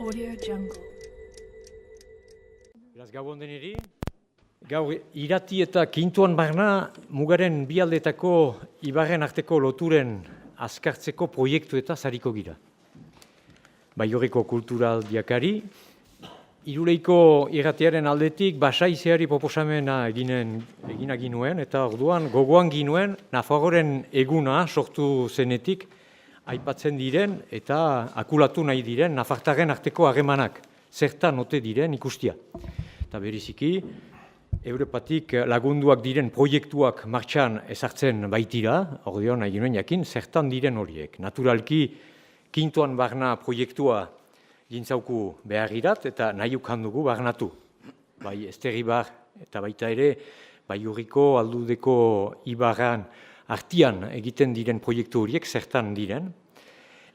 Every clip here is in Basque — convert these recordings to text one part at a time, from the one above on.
Audio Jungle. Beraz, gabon deneri. Gaur, irati eta kintuan barna mugaren bi aldetako ibarren arteko loturen azkartzeko proiektu eta zariko gira. Baiorreko kulturaldiakari, Iruleiko irratiaren aldetik basaizeari proposamena egina ginuen, eta orduan gogoan ginuen Nafarroaren eguna sortu zenetik aipatzen diren eta akulatu nahi diren nafartarren arteko harremanak, zertan ote diren ikustia. Eta bereziki, Europatik lagunduak diren proiektuak martxan ezartzen baitira, orduan nahi ginuen jakin, zertan diren horiek. Naturalki, kintuan barna proiektua gintzauku beharrirat eta nahi ukandugu barnatu. Bai, Esterribar eta baita ere, Baiorriko aldudeko ibarran artian egiten diren proiektu horiek zertan diren.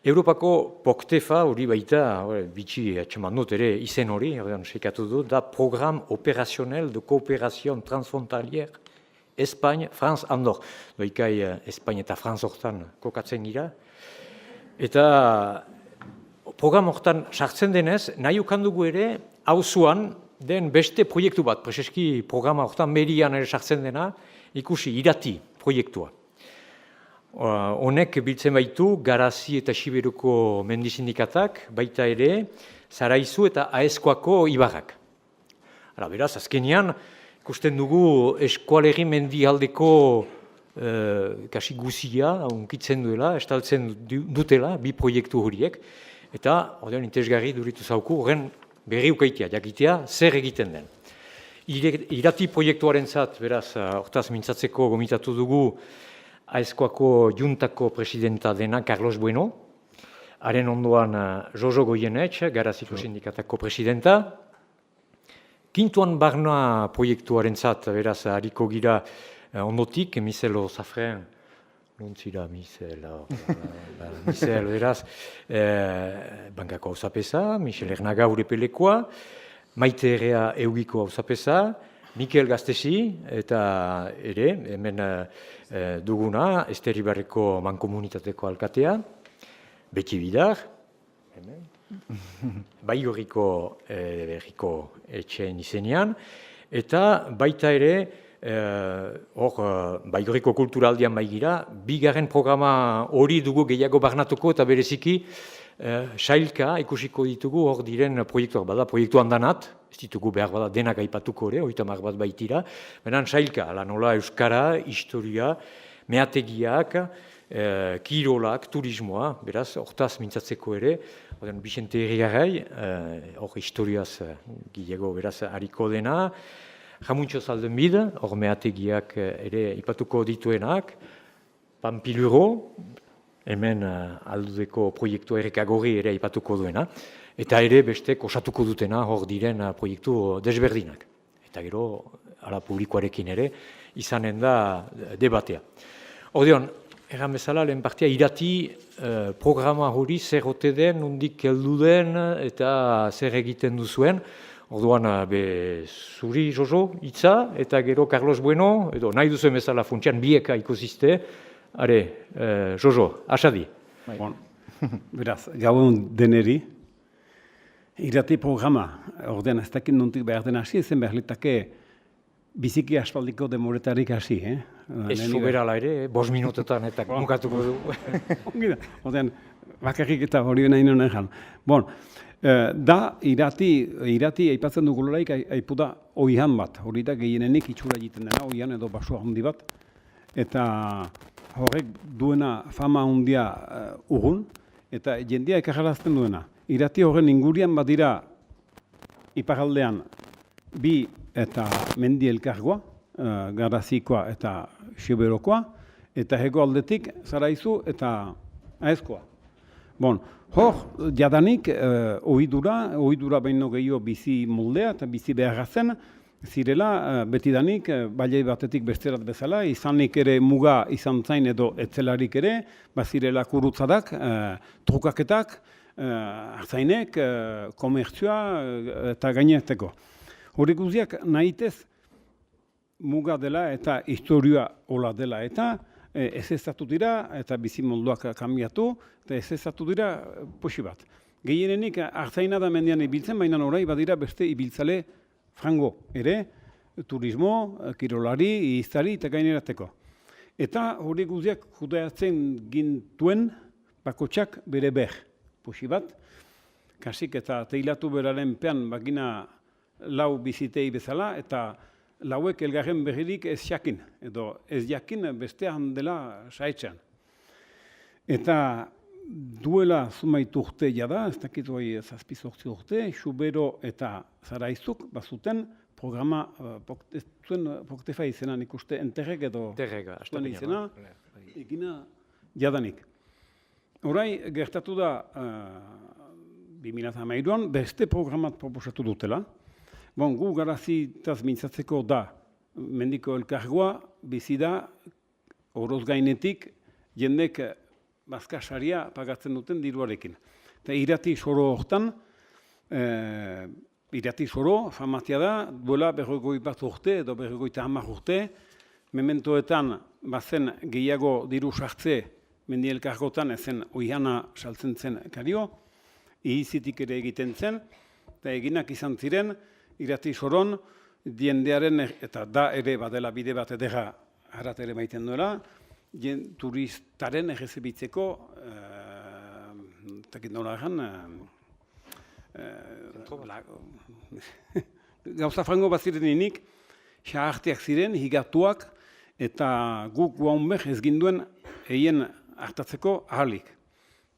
Europako POCTEFA hori baita, bitxi atxeman dut ere izen hori, sekatu dut, da Program Operationel de Coopération Transfrontalière Espagne, France, Andor. Doikai Espagne eta France hortan kokatzen gira. Eta program hortan sartzen denez, nahi ukandugu ere, auzoan den beste proiektu bat, preseski programa hortan merian ere sartzen dena, ikusi, irati proiektua. Honek biltzen baitu, Garazi eta Siberuko mendizindikatak, baita ere, Zaraizu eta Aezkoako ibarrak. Beraz, azkenean, ikusten dugu eskualegi mendialdeko kasi guzia, unkitzen duela, estaltzen dutela, bi proiektu horiek, eta ordean interesgarri duritu zauku, horren berri ukaitea, jakitea, zer egiten den. Irati proiektuaren zat, beraz, hortaz mintzatzeko gomitatu dugu Aezkoako juntako presidenta dena Carlos Bueno, haren ondoan Jojo Goienetx, Garaziko sindikatako presidenta. Kintuan barna proiektuaren zat, beraz, hariko gira ondotik, Miselo Zafren, nuntzira Miselo, beraz, bankako hauzapeza, Michel Ernaga urepelekoa, Maite Errea Eugiko hauzapeza, Mikel Gaztesi, eta ere, hemen duguna, Esterribarreko mankomunitateko alkatea, Beti Bidar, Baiorriko etxeen izenean, eta baita ere, Baiorriko kulturaldian baigira, bigarren programa hori dugu gehiago barnatuko eta bereziki sailka ikusiko ditugu hor diren proiektuak bada, proiektu handanat, ez ditugu behar bada denak aipatuko ere, 30 bat baitira, benen sailka, ala nola euskara, historia, meategiak, kirolak, turismoa, beraz, hortaz mintzatzeko ere, Bixente Herrigarrai, hor historiaz gehiago beraz hariko dena, Jamuntxo Zaldenbid, hor meategiak ere ipatuko dituenak, Pampiluro, hemen aldudeko proiektu errekagorri ere ipatuko duena, eta ere beste osatuko dutena hor diren proiektu desberdinak. Eta gero, ala publikoarekin ere, izanen da debatea. Ordeon, erran bezala, lehen partia irati programa hori zer ote den, nondik heldu den, eta zer egiten duzuen. Orduan, zuri Jojo, hitza, eta gero Carlos Bueno, edo nahi duzuen bezala funtsian bieka ikusizte, Jojo, asadi. Bon. Beraz, gabon deneri, irati programa, ordean ez dakit nontik behar den hasi, ezen behar litake biziki aspaldiko demoretarik hasi. Ez soberala ere, 5 minutetan eta mukatuko du. Ordean, bakarrik eta hori nahi nuen egin. Bon, da irati aipatzen dugulaik aipu da oihan bat, hori da gehienenik itxura egiten dena, oihan edo basua handi bat, eta horrek duena fama handia urgun, eta jendia ekarrarazten duena. Irati horren ingurian badira iparaldean bi eta mendi elkargoa, Garazikoa eta Siberokoa, eta hego aldetik Zaraizu eta Aezkoa. Bon, hor, jadanik, ohidura baino gehiago bizi moldea eta bizi beharra zen, zirela, betidanik, balei batetik besterat bezala, izanik ere muga izan zain edo etzelarik ere, bazirela kurutzadak, trukaketak, hartzainek, komertzioa eta gaineteko. Hori guziak nahitez muga dela eta historia hola dela eta ez ezatu dira eta bizimolduak kambiatu eta ez ezatu dira posi bat. Gehienenik Artzaina da mendian ibiltzen, baina orai badira beste ibiltzale frango ere, turismo, kirolari, iztari eta gainerateko. Eta hori guztiak kudeatzen gintuen bakotxak bere puxi bat, kasik eta teilatu beraren pean bagina lau bizitei bezala, eta lauek elgarren berririk ez jakin, edo ez jakin bestean dela saetxean. Eta duela zumait urte jada, ez dakit hori 7-8 urte, Xubero eta Zaraizuk bazuten programa, zuen Poktefa izena nik uste enterrek edo zuen izena, egina jadanik. Horai, gertatu da 2013an beste programat proposatu dutela. Bon, gu garazitaz mintzatzeko da mendiko elkargoa, bizi da oroz gainetik jendek bazkasaria pagatzen duten diruarekin. Eta irati soro hortan, irati soro, famatia da, duela 41 urte edo 50 urte, mementoetan bazen gehiago diru sartze mendi elkargotan ezen oihana saltzen zen kario, ihizitik ere egiten zen, eta eginak izan ziren, irati soron, diendearen, eta da ere badela bide bat edera harat ere maiten duela, turistaren errezebitzeko, takit nola egan, gauza frango bat ziren inik, xahartiak ziren, higatuak, eta guk guaunbek ez ginduen eien hartatzeko ahalik.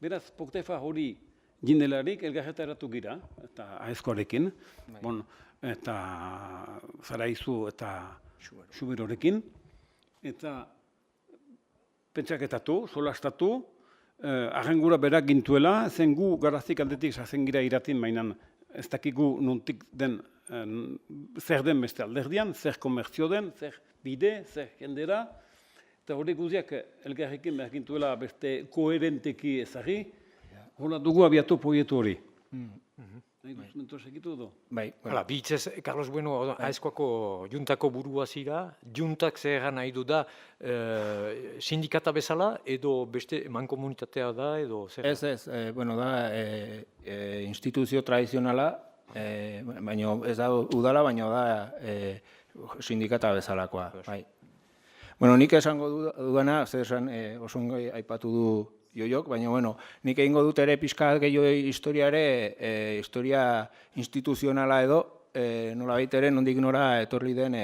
Beraz, Poktefa hori jindelarik elgarretaratu gira, eta aezkoarekin, eta Zaraizu eta Xuberorekin, eta pentsaketatu, solastatu, arrengura berak gintuela, zen gu garazik aldetik sazen gira iratin, mainan ez dakigu nuntik den, zer den beste alderdian, zer komertzio den, zer bide, zer jendera, eta hori guziak elgarrekin behar gintuela beste koherenteki ezagri, hola dugu abiatu proiektu hori. Nahi duz mentor segitu edo? Bai, bi hitzez, Carlos Bueno, aezkoako juntako burua zira, juntak zer nahi du da sindikata bezala, edo beste mankomunitatea da, edo zer? Ez, bueno, da instituzio tradizionala, baina ez da udala, baina da sindikata bezalakoa. Bai. Bueno, nik esango dudana, zer esan oso ongi aipatu du Joiok, baina, bueno, nik egingo dut ere pixka gehiago historia instituzionala edo, nola baitere, nondik nora etorri den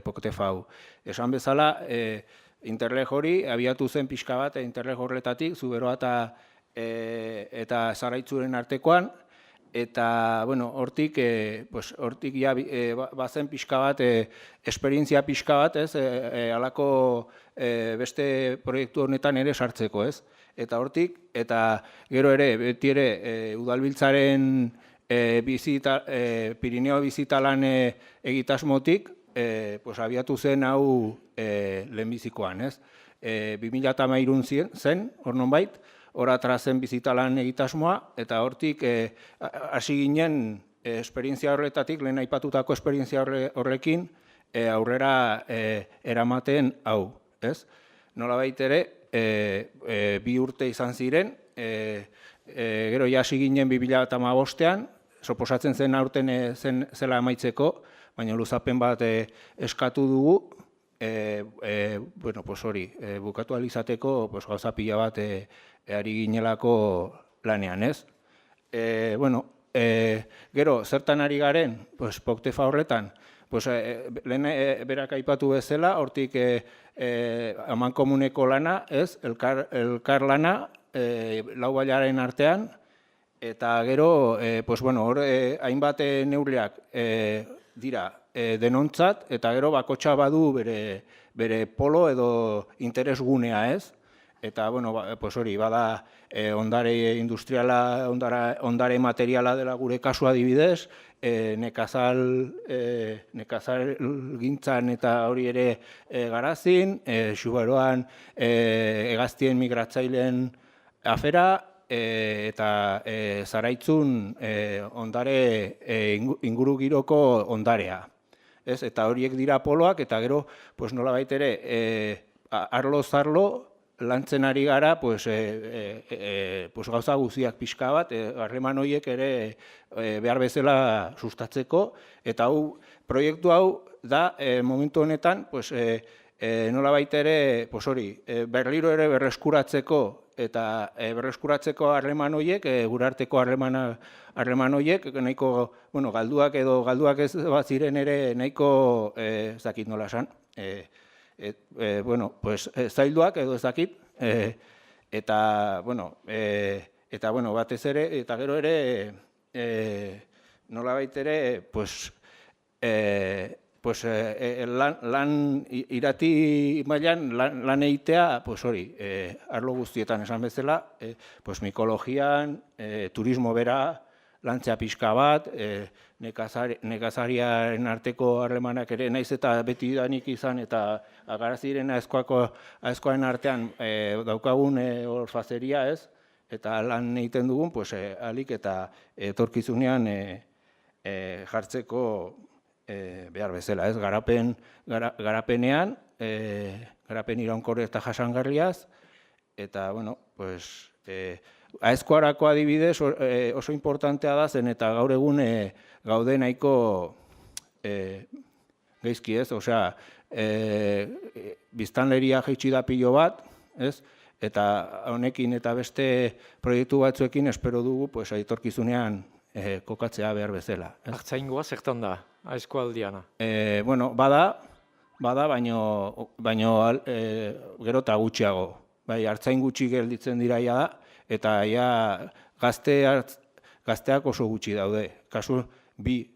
Poktefa hau. Esan bezala, Interleg hori abiatu zen pixka bat, Interleg horretatik, Zuberoa eta Zaraitzuren artekoan, eta, bueno, hortik bazen pixka bat, esperientzia pixka bat, ez, halako beste proiektu honetan ere sartzeko, ez. Eta hortik, eta gero ere, beti ere, udalbiltzaren Pirineo bizitalan egitasmotik, abiatu zen hau lehenbizikoan, ez. 2013 zen, hor nonbait, hor atrazen bizitalan egitasmoa, eta hortik hasi ginen esperientzia horretatik, lehen aipatutako esperientzia horrekin, aurrera eramaten hau, ez. Nolabait ere, 2 urte izan ziren, gero hasi ginen 2015ean, suposatzen zen aurten zela amaitzeko, baina luzapen bat eskatu dugu, hori, bukatu alizateko gauza pila bat ari ginelako lanean, ez? Gero, zertan ari garen, Poktefa horretan, lehen berak aipatu bezala, hortik amankomuneko lana, ez, elkar lana, lau bailaren artean, eta gero, hor hainbat neurriak dira denontzat, eta gero bakotxa badu bere polo edo interesgunea, ez? Eta, hori, bada ondare industriala, ondare materiala dela gure kasua adibidez, nekazal gintzan eta hori ere garazin, Xuberoan hegaztien migratzaileen afera, eta Zaraitzun ondare ingurugiroko ondarea. Eta horiek dira poloak, eta gero, nolabait ere, arlo-zarlo, lantzen ari gara, pues gauza guztiak pixka bat, harreman horiek ere behar bezala sustatzeko, eta proiektu hau da momentu honetan, pues nolabait ere, pues hori, berriro ere berreskuratzeko, eta berreskuratzeko harreman horiek, gure arteko harreman horiek, nahiko, bueno, galduak ez bat ziren ere nahiko, ez dakit nola esan, bueno, pues zailduak edo ez dakit, eta, bueno, batez ere, eta gero ere, nolabait ere, pues lan irati mailan lan egitea, pues hori, arlo guztietan esan bezala, pues mikologian, turismo bera, lantzea pixka bat, nekazariaren arteko harremanak ere, naiz eta beti danik izan, eta garaziren aizkoaren artean daukagun orfazeria ez, eta lan egiten dugun, pues alik eta etorkizunean jartzeko behar bezala, ez, garapenean, garapen iraunkor eta jasangarriaz, eta, bueno, pues, aizkoarako adibidez oso importantea da zen, eta gaur egun gaude nahiko geizki ez, osea, biztanleria jaitsi da pilo bat, ez, eta honekin eta beste proiektu batzuekin espero dugu, pues, etorkizunean kokatzea behar bezala. Artzaingoa zertan da, aizko aldiana? Bueno, bada, baino gero eta gutxiago. Bai, artzain gutxi gelditzen diraia da, eta gazteak oso gutxi daude. Kasu bi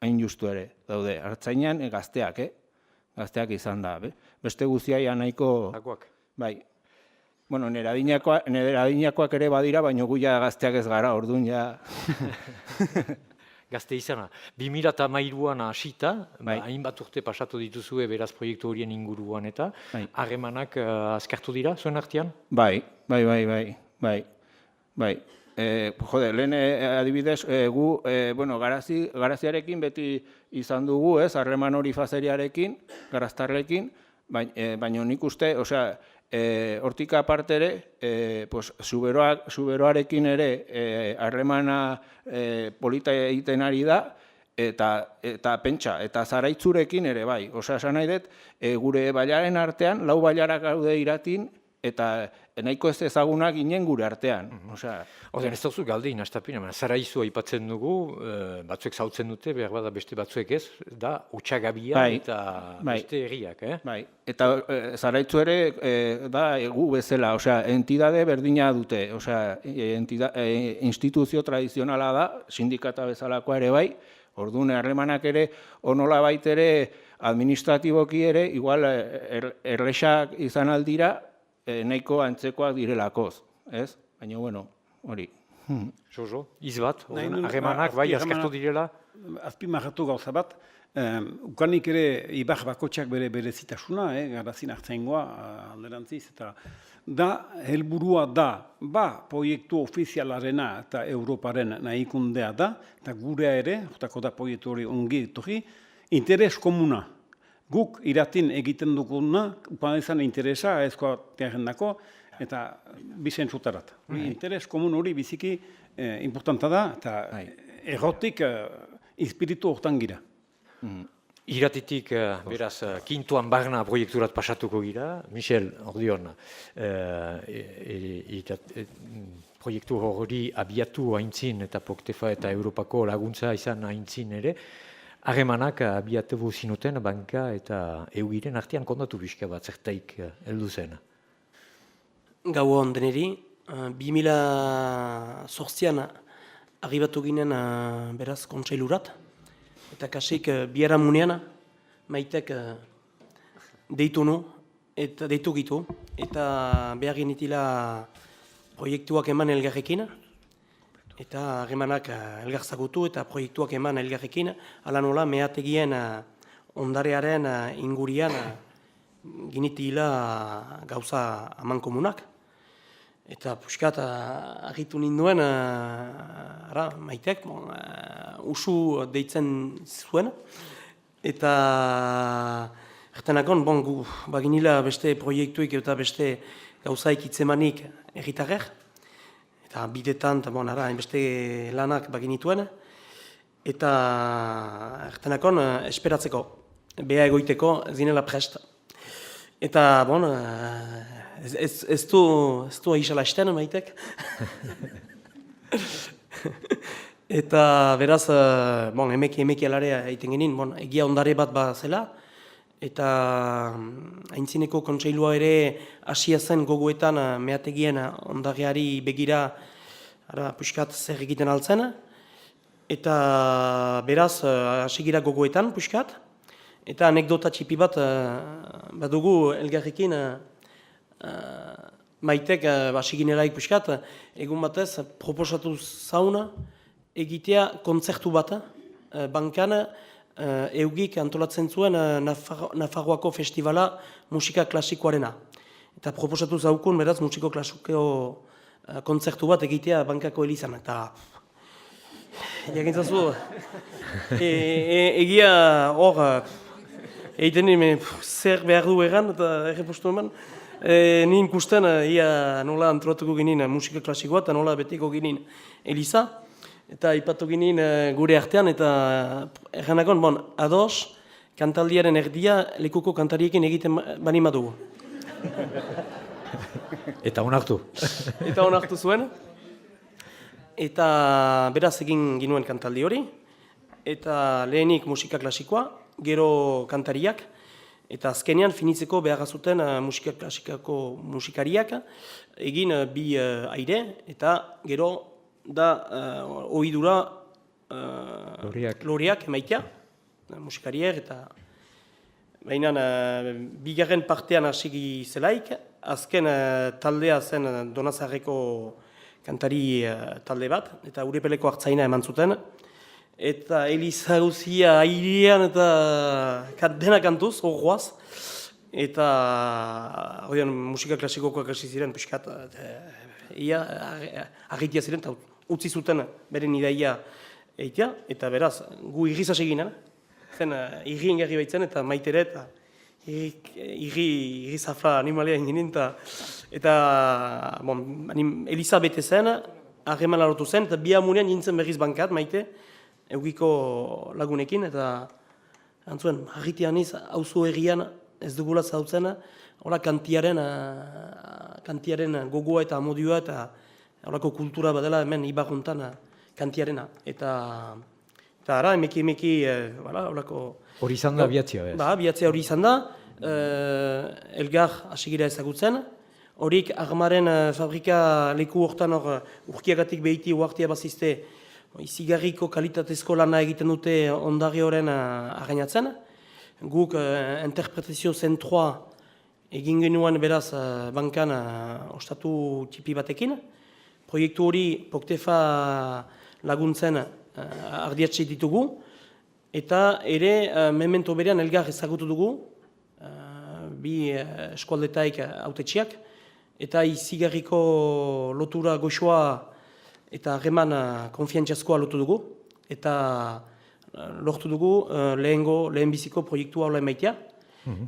hain justu ere daude. Artzainan gazteak, gazteak izan da. Beste guztiaia nahiko... Akoak. Bai. Bueno, nire adinakoak ere badira, baina gu ja gazteak ez gara, orduan ja... Gazte izana. 2013an hasita, hainbat urte pasatu dituzue beraz proiektu horien inguruan eta harremanak azkartu dira zuen artean? Bai. Jode, lehen adibidez, gu, bueno, garaziarekin beti izan dugu, ez, harreman hori fazeriarekin, garaztarrekin, baina nik uste, osea, hortik aparte ere, zuberoarekin ere harremana polita egiten ari da, eta pentsa, eta zaraitzurekin ere bai. Osea, esan nahi dut, gure bailaren artean, 4 bailarak gaude iratin, eta nahiko ez ezagunak ginen gure artean. Oden ez dauzu galdein, astapina, zaraizua aipatzen dugu, batzuek zautzen dute, behar bada beste batzuek ez, da utxagabia eta beste herriak. Bai, eta zaraitzu ere da gu bezala, entidade berdina dute, instituzio tradizionala da, sindikata bezalakoa ere bai, orduan harremanak ere, onola bait ere, administratiboki ere, igual erresak izan aldira, nahiko antzekoak direlakoz, ez? Baina, bueno, hori. Jojo, izbat, harremanak, bai, azkartu direla? Azpimarratu gauza bat, ukanik ere ibar bakotxak bere zitasuna, garazin hartzaingoa alderantziz, eta da, helburua da, proiektu ofizialarena eta Europaren nahikundea da, eta gurea ere, jotako da proiektu hori ongi etorri, interes komuna. Guk iratin egiten duguna, upan izan interesa, aizkoa teagendako, eta bizentzutarat. Interes komun hori biziki importanta da, eta errotik inspiritu hortan gira. Iratitik, beraz, kintuan barna proiekturat pasatuko gira. Michel, ordion, proiektu hori abiatu haintzin, eta Poktefa eta Europako laguntza izan haintzin ere, harremanak abiatu zinuten banka eta eugiren artean kontatu bizka bat zertaik heldu zen. Gau hon deneri, 2008an arribatu ginen beraz kontseilurat, eta kasik biharamunean maitek deitu gitu, eta behar genitila proiektuak eman elgarrekin, eta harremanak elgarzagutu eta proiektuak eman elgarrekin, ala nola mehategien ondarearen ingurian ginitila gauza aman komunak. Eta puskat argitu ninduen, maitek, usu deitzen zuen, eta Ertenakon, bon, gu baginila beste proiektuik eta beste gauzaik itzemanik erritarrer, eta bidetan, eta bon, ara, beste lanak baginituen, eta ertenakon esperatzeko, beha egoiteko zinela prest. Eta, bon, ez du aixala esten, maitek. Eta beraz, bon, emeki alarea egiten genin, bon, egia ondare bat zela, eta aintzineko kontseilua ere hasia zen gogoetan mehategien ondareari begira puskat zer egiten altzen, eta beraz hasi gira gogoetan puskat, eta anekdota txipi bat badugu elgarrekin maitek hasi ginelaik puskat, egun batez proposatu zauna egitea kontzertu bat bankan eugik antolatzen zuen Nafarroako festivala musika klasikoarena. Eta proposatu zaukun, beraz, musiko klasiko kontzertu bat egitea bankako elizan. Eta jakintzazu, egia hor, egiten zer behar du egan eta errepostu eman, nien ikusten ia nola antolatuko ginen musika klasikoa eta nola beteko ginen eliza. Eta ipatu ginen gure artean eta erganakon, bon, ados, kantaldiaren erdia lekuko kantariekin egiten bani madugu. Eta onartu. Eta onartu zuen. Eta beraz egin ginuen kantaldi hori. Eta lehenik musika klasikoa, gero kantariak. Eta azkenean finitzeko behar zuten musika klasikako musikariak. Egin bi aire eta gero da ohidura loreak emaitea, musikariek eta baina bigarren partean hasi zelaik, azken taldea zen Donazarreko kantari talde bat, eta Urepeleko hartzaina eman zuten, eta Eliza guzia airean eta dena kantuz, horroaz, eta musika klasikokoak hasi ziren, piskat, ia agitia ziren, eta utzi zuten beren idaia eitea, eta beraz, gu irriz hasi ginen, zen irri engarri baitzen, eta maitere, eta irri zafra animalea inginen, eta bon, Eliza bete zen, harreman larotu zen, eta bi amunean nintzen berriz bankat, maite, eugiko lagunekin, eta antzuen, harritian iz, auzo herrian ez dugula zautzen, hola kantiaren gogoa eta amodioa, eta horako kultura badela hemen ibarruntan kantiarena. Eta ara, emeki, horako... Hori izan da abiatzia, bez? Ba, abiatzia hori izan da, elgar hasigira ezagutzen. Horik armaren fabrika leku hortan urkiagatik behiti uartia bazizte, izigarriko kalitatezko lana egiten dute ondari horren argainatzen. Guk interpretazio zentroa egin genuen beraz bankan ostatu txipi batekin. Proiektu hori Poktefa laguntzen ardiatxe ditugu, eta ere memento berean elgar ezagutu dugu, bi eskualdetaik autetxiak, eta izigarriko lotura goxoa eta harreman konfiantziazkoa lotu dugu, eta lortu dugu lehenbiziko proiektua hola emaitea.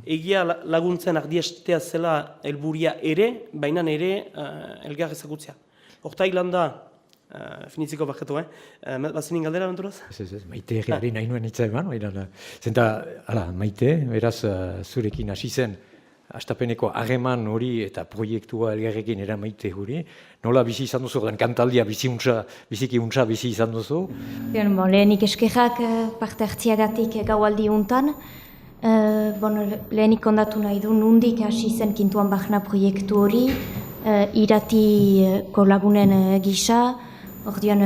Egia laguntzen ardiestea zela helburia ere, baina ere elgar ezagutzea. Horta hilanda, finitziko bakatu, bazinin galdera benturaz? Ez, maite herriari nahi nuen hitza eman, zenta, maite, beraz, zurekin hasi zen, hastapeneko harreman hori eta proiektua elgarrekin eramaite hori, nola bizi izan duzu, kantaldia biziki untsa bizi izan duzu? Lehenik eskerrak parte hartziagatik gaualdi untan, lehenik ondatu nahi du, nundik hasi zen Kintuan Barna proiektu hori, iratiko lagunen gisa, ordean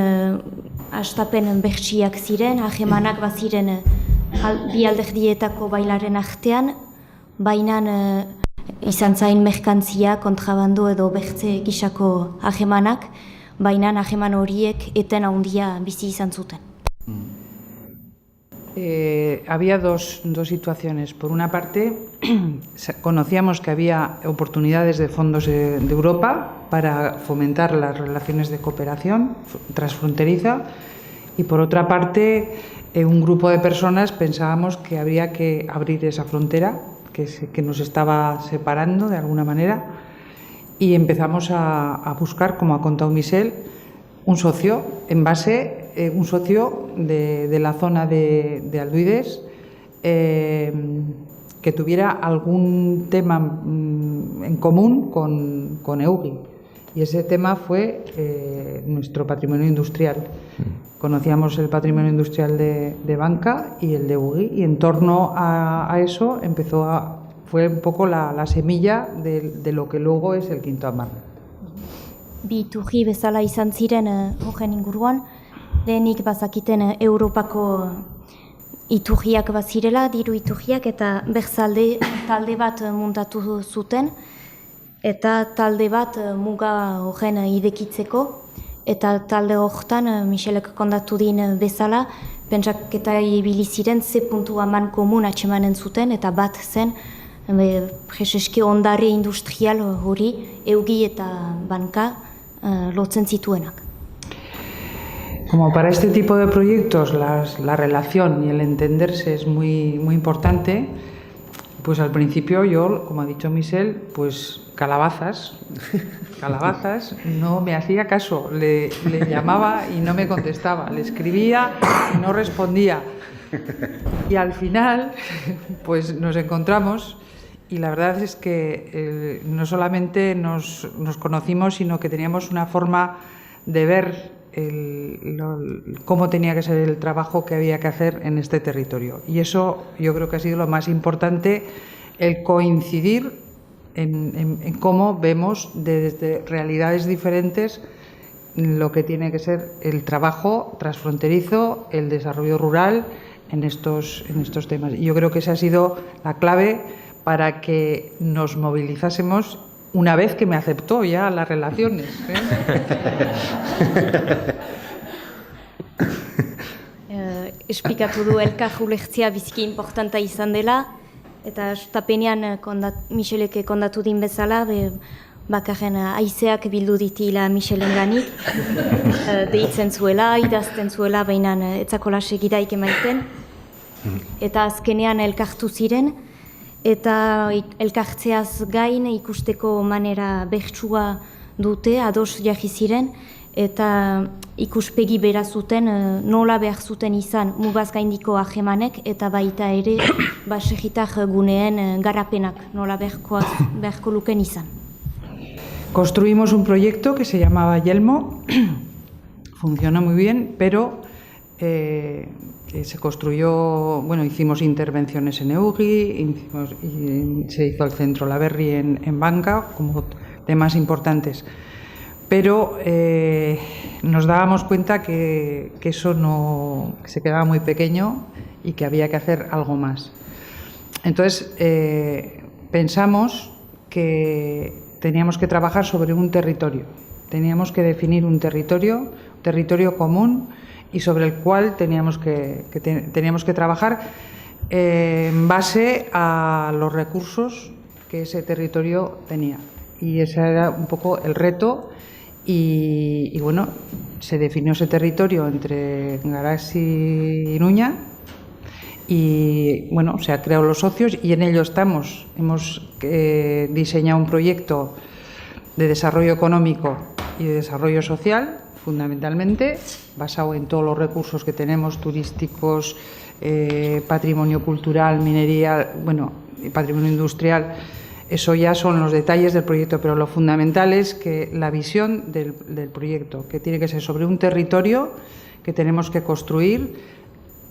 hastapen bertsiak ziren, hagemanak baziren bi alderdietako bailaren artean, baina izan zain merkantzia, kontrabando edo bertze gisako hagemanak, baina hageman horiek eten handia bizi izan zuten. Había dos situaciones. Por una parte, conocíamos que había oportunidades de fondos de Europa para fomentar las relaciones de cooperación transfronteriza y por otra parte, un grupo de personas pensábamos que habría que abrir esa frontera que nos estaba separando de alguna manera, y empezamos a buscar, como ha contado Michel, un socio un socio de la zona de Alduides, que tuviera algún tema en común con EUGI. Y ese tema fue nuestro patrimonio industrial. Conocíamos el patrimonio industrial de Banca y el de EUGI, y en torno a eso fue un poco la semilla de lo que luego es el Quinto Amarna. Bi iturri bezala izan ziren horren inguruan, lehenik bazakiten Europako iturriak bazirela, diru iturriak, eta berzalde talde bat muntatu zuten, eta talde bat muga horren idekitzeko, eta talde horretan Michelek kontatu din bezala, pentsaketa ibili ziren ze puntu aman komun atsemanen zuten, eta bat zen preseski ondare industrial hori EUGI eta Banka lotzen zituenak. Como para este tipo de proyectos la relación y el entenderse es muy importante, pues al principio yo, como ha dicho Michel, pues calabazas, no me hacía caso, le llamaba y no me contestaba, le escribía y no respondía. Y al final, pues nos encontramos, y la verdad es que no solamente nos conocimos, sino que teníamos una forma de ver cómo tenía que ser el trabajo que había que hacer en este territorio. Y eso yo creo que ha sido lo más importante, el coincidir en cómo vemos desde realidades diferentes lo que tiene que ser el trabajo transfronterizo, el desarrollo rural en estos temas. Y yo creo que esa ha sido la clave para que nos movilizásemos una vez que me aceptó ya las relaciones. Esplikatu du elkar ulertzea biziki importanta izan dela, eta tapenean Michelek kondatu din bezala, bakarren haizeak bildu ditila Michelen ganik, deitzen zuela, idazten zuela, baina etzakola segidaik emaiten, eta azkenean elkartu ziren, eta elkartzeaz gain ikusteko manera bertsua dute, ados jarri ziren, eta ikuspegi bera zuten nola behar zuten izan mugaz gaindiko ahemanek, eta baita ere baserritar guneen garapenak nola beharko luken izan. Construimos un proyecto que se llamaba Yelmo, funcionó muy bien, pero se construyó, bueno, hicimos intervenciones en EUGI, se hizo el centro Laverri en Banca, como temas importantes. Pero nos dábamos cuenta que eso no, que se quedaba muy pequeño y que había que hacer algo más. Entonces pensamos que teníamos que trabajar sobre un territorio, teníamos que definir un territorio común, y sobre el cual teníamos que trabajar en base a los recursos que ese territorio tenía. Y ese era un poco el reto. Y bueno, se definió ese territorio entre Garax y Iruña, y bueno, se han creado los socios y en ello estamos. Hemos diseñado un proyecto de desarrollo económico y de desarrollo social, fundamentalmente, basado en todos los recursos que tenemos, turísticos, patrimonio cultural, minería, bueno, patrimonio industrial. Eso ya son los detalles del proyecto, pero lo fundamental es que la visión del proyecto, que tiene que ser sobre un territorio que tenemos que construir.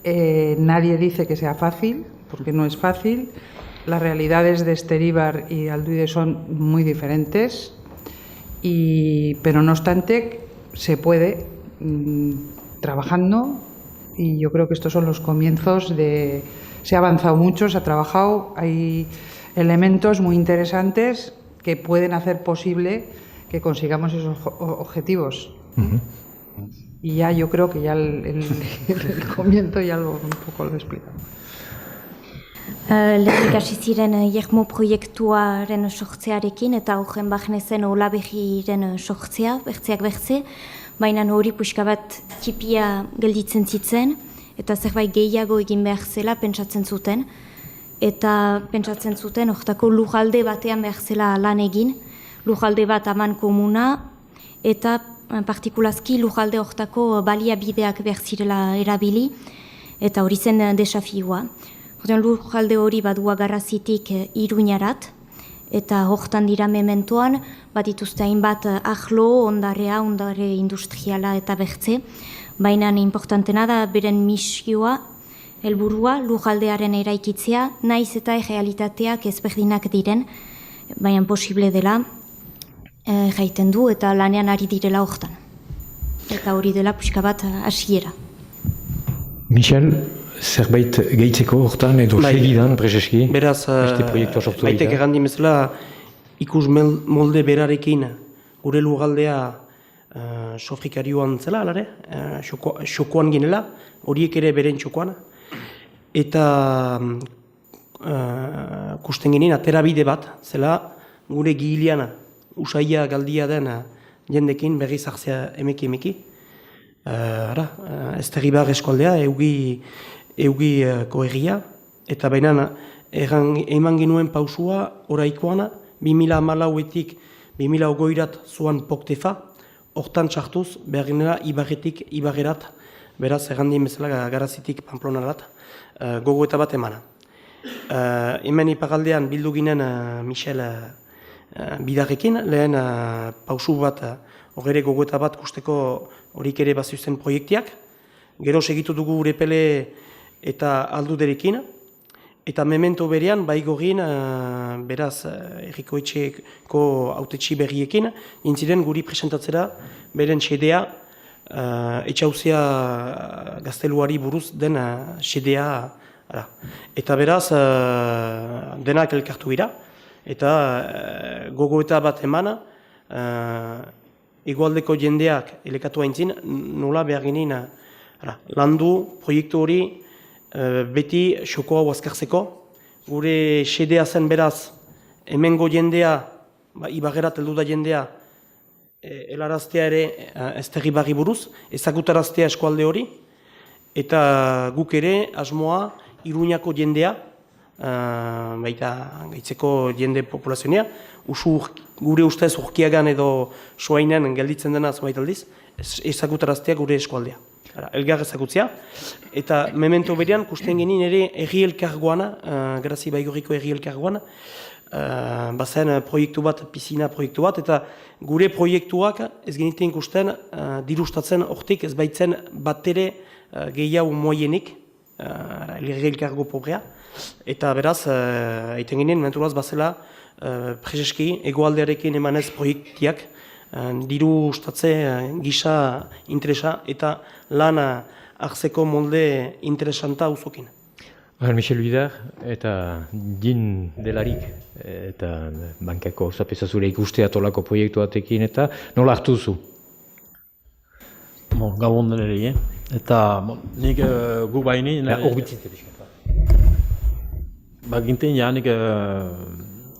Nadie dice que sea fácil, porque no es fácil. Las realidades de Esteríbar y Alduide son muy diferentes, pero no obstante se puede trabajando, y yo creo que estos son los comienzos de... Se ha avanzado mucho, se ha trabajado, hay elementos muy interesantes que pueden hacer posible que consigamos esos objetivos. Y ya yo creo que ya el comienzo ya un poco lo he explicado. Lehenik hasi ziren Yelmo proiektuaren sortzearekin, eta horren bahne zen Olaberriren sortzea, bertzeak bertze, baina hori puxka bat txipia gelditzen zitzen, eta zerbait gehiago egin behar zela pentsatzen zuten. eta pentsatzen zuten, hortako lujalde batean behar zela lan egin, lujalde bat aman komuna, eta partikulazki lujalde hortako baliabideak behar zirela erabili, eta hori zen desafioa. Lujalde hori badua Garrazitik Iruñarat, eta hortan dira mementoan, bat dituzte hainbat ahlo, ondare industriala eta bertze, baina importantena da beren misioa, helburua lujaldearen eraikitzea, naiz eta errealitateak ezberdinak diren, baina posible dela, jaiten du eta lanean ari direla hortan. Eta hori dela pixka bat hasiera. Michel, zerbait gehitzeko hortan edo segidan, prezeski? Beraz, baitek errandi bezala, ikus molde berarekin gure lugaldea sofrikarioan zela, alare, xokoan ginela, horiek ere beren xokoan, eta kusten ginen aterabide bat, zela gure gihilean usaia galdia den jendekin berriz hartzea emeki. Ezterribar eskualdea, eugiko herria, eta baina eman genuen pausua oraikoan, 2014-etik 2020-rat zuan poktefa, hortan txartuz behar genera Ibarretik Ibarrerat, beraz errandien bezala Garrazitik Pamplonarat, gogoeta bat emana. Hemen iparaldean bildu ginen Michel Bidarrekin, lehen pausu bat, horre gogoeta bat kusteko horik ere baziuzen proiektiak, gero segitu dugu Urepele eta Alduderekin, eta memento berean baigorien, beraz, Herriko Etxeko autetxi berriekin, nintziren guri presentatzera beren xedea, etxauzia gazteluari buruz den xedea. Eta beraz, denak elkartu gira, eta gogoeta bat emana, egoaldeko jendeak elekatu haintzin, nola behar ginen landu proiektu hori beti xoko hau azkartzeko. Gure xedea zen beraz, hemengo jendea, Ibarrerat heldu da jendea, helaraztea ere ezterribarri buruz, ezagutaraztea eskualde hori, eta guk ere asmoa Iruñako jendea, baita gaitzeko jende populazioa, gure ustez urkiagan edo soainen gelditzen dena zubait aldiz, ezagutaraztea gure eskualdea. Elgar ezagutzea, eta memento berean kusten genin ere erri elkargoana, Garazi Baigorriko erri elkargoana, bazen proiektu bat, pisina proiektu bat, eta gure proiektuak ez geniten ikusten dirustatzen hortik ez baitzen bat ere gehiago moienik, erri elkargo pobrea, eta beraz, egiten ginen, menturaz bazela, prezeski, egoaldearekin emanez proiektiak, diru ustatze gisa interesa eta lan hartzeko molde interesanta uzokin. Michel Bidar eta din delarik eta bankako zapeza zure ikustea tolako proiektu batekin eta nola hartu duzu? Gabon deneri, eta nik gu baini... Horbitzite bizkata. Baginten nik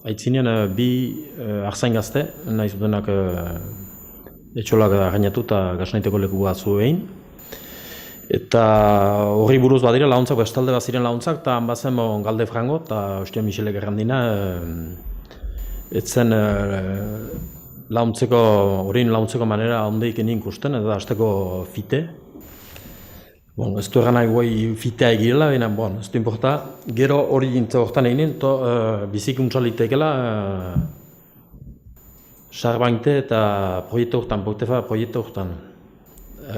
aitzinean bi arzain gazte, nahi zutenak etxolak gainatu eta gasnaiteko leku batzu egin. Eta horri buruz badira launtzak, bestalde bat ziren launtzak, eta bazen galde frango, eta ostia Michelek errandina, etzen horrein launtzeko manera ondeik egin ikusten, eta azteko fite. Ez du egan nahi guai fitea egirela, baina ez du importa. Gero hori jintze horretan egin, bizikuntza litekela sarbainte eta proiektu horretan, Poktefa proiektu horretan.